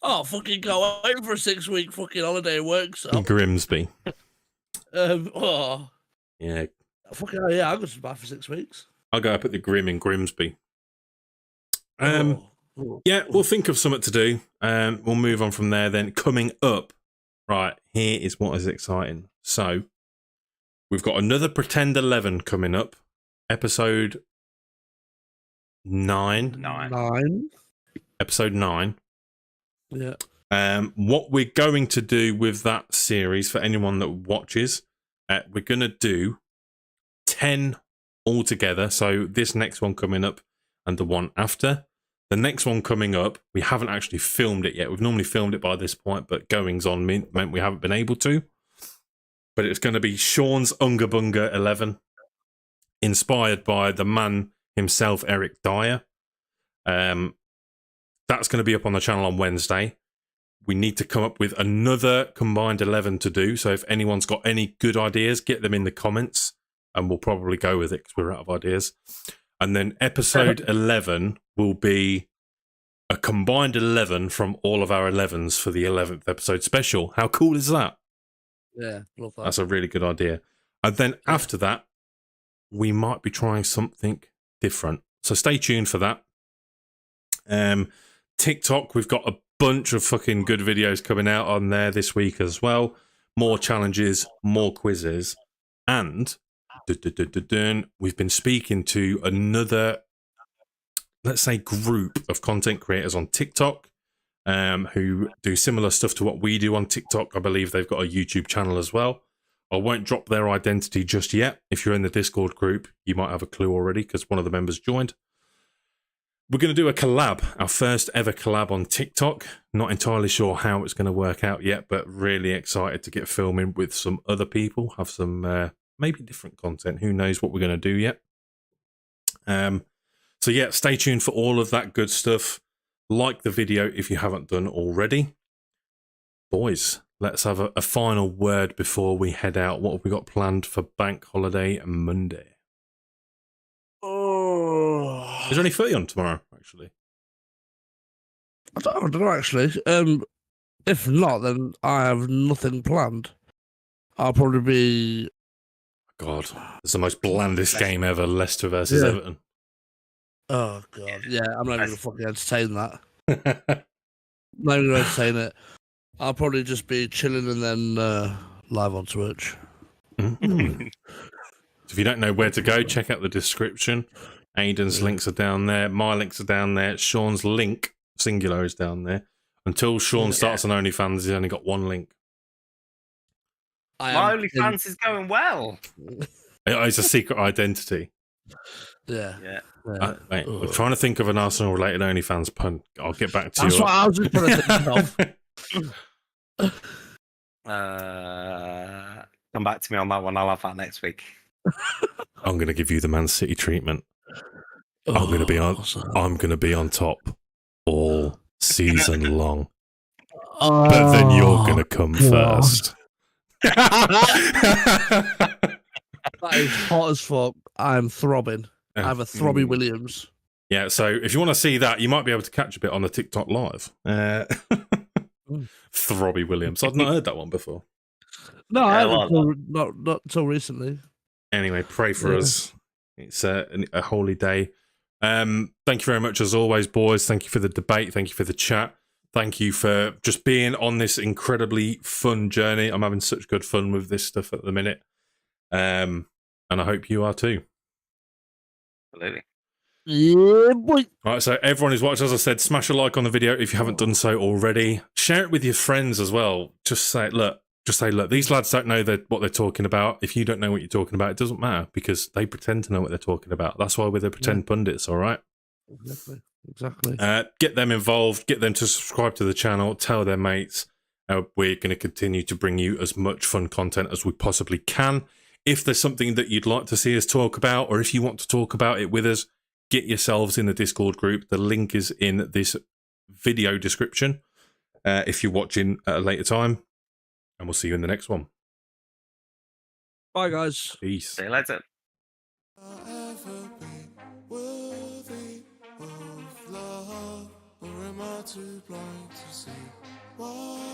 Speaker 3: Oh, fucking go away for a 6-week fucking holiday work. So,
Speaker 2: Grimsby.
Speaker 3: oh,
Speaker 2: Yeah,
Speaker 3: fucking hell, yeah, I'll go to Dubai for 6 weeks.
Speaker 2: I'll go up at the Grim in Grimsby.
Speaker 3: Oh.
Speaker 2: Yeah, we'll think of something to do. We'll move on from there then. Coming up, right, here is what is exciting. So, we've got another Pretend 11 coming up. Episode 9.
Speaker 3: 9.
Speaker 2: Episode 9.
Speaker 3: Yeah.
Speaker 2: What we're going to do with that series, for anyone that watches, we're going to do 10 altogether. So, this next one coming up and the one after. The next one coming up, we haven't actually filmed it yet. We've normally filmed it by this point, but goings on meant we haven't been able to. But it's going to be Sean's Unga Bunga 11, inspired by the man himself, Eric Dyer. That's going to be up on the channel on Wednesday. We need to come up with another combined 11 to do. So if anyone's got any good ideas, get them in the comments, and we'll probably go with it because we're out of ideas. And then episode 11 will be a combined 11 from all of our 11s for the 11th episode special. How cool is that?
Speaker 3: Yeah, love that.
Speaker 2: That's a really good idea. And then after that, we might be trying something different. So stay tuned for that. TikTok, we've got a bunch of fucking good videos coming out on there this week as well. More challenges, more quizzes, and we've been speaking to another, let's say, group of content creators on TikTok who do similar stuff to what we do on TikTok. I believe they've got a YouTube channel as well. I won't drop their identity just yet. If you're in the Discord group, you might have a clue already because one of the members joined. We're going to do a collab, our first ever collab on TikTok. Not entirely sure how it's going to work out yet, but really excited to get filming with some other people, have some maybe different content. Who knows what we're going to do yet. So yeah, stay tuned for all of that good stuff. Like the video if you haven't done already. Boys, let's have a final word before we head out. What have we got planned for Bank Holiday Monday?
Speaker 3: Oh.
Speaker 2: Is there any footy on tomorrow, actually?
Speaker 3: I don't know, actually. If not, then I have nothing planned. I'll probably be...
Speaker 2: God, it's the most blandest game ever, Leicester versus Everton.
Speaker 3: Oh, God. Yeah, I'm not even going to fucking entertain that. I'm not even going to entertain it. I'll probably just be chilling and then live on Twitch.
Speaker 2: Mm. If you don't know where to go, check out the description. Aidan's links are down there. My links are down there. Sean's link, singular, is down there. Until Sean starts on OnlyFans, he's only got one link.
Speaker 4: My OnlyFans is going well.
Speaker 2: It's a secret identity.
Speaker 3: Yeah.
Speaker 2: Mate, we're trying to think of an Arsenal-related OnlyFans pun. I'll get back to you.
Speaker 3: That's what I was just trying to think of.
Speaker 4: Come back to me on that one. I'll have that next week.
Speaker 2: I'm going to give you the Man City treatment. I'm going to be on top all season long. But then you're going to come first.
Speaker 3: That is hot as fuck. I'm throbbing. I have a throbby Williams.
Speaker 2: Yeah, so if you want to see that, you might be able to catch a bit on the TikTok live. Throbby Williams. I've not heard that one before.
Speaker 3: No, I haven't not until recently.
Speaker 2: Anyway, pray for us. It's a holy day. Thank you very much as always, boys. Thank you for the debate. Thank you for the chat. Thank you for just being on this incredibly fun journey. I'm having such good fun with this stuff at the minute. And I hope you are too.
Speaker 4: Absolutely.
Speaker 3: Yeah, boy.
Speaker 2: Right, so everyone who's watched, as I said, smash a like on the video if you haven't done so already. Share it with your friends as well. Just say, look, these lads don't know what they're talking about. If you don't know what you're talking about, it doesn't matter because they pretend to know what they're talking about. That's why we're the pretend pundits, all right?
Speaker 3: Exactly.
Speaker 2: Get them involved, get them to subscribe to the channel, tell their mates. We're going to continue to bring you as much fun content as we possibly can. If there's something that you'd like to see us talk about, or if you want to talk about it with us, get yourselves in the Discord group. The link is in this video description if you're watching at a later time. And we'll see you in the next one.
Speaker 3: Bye, guys.
Speaker 2: Peace.
Speaker 4: See you later.
Speaker 1: Worthy of love, or am I too blind? to see. Whoa.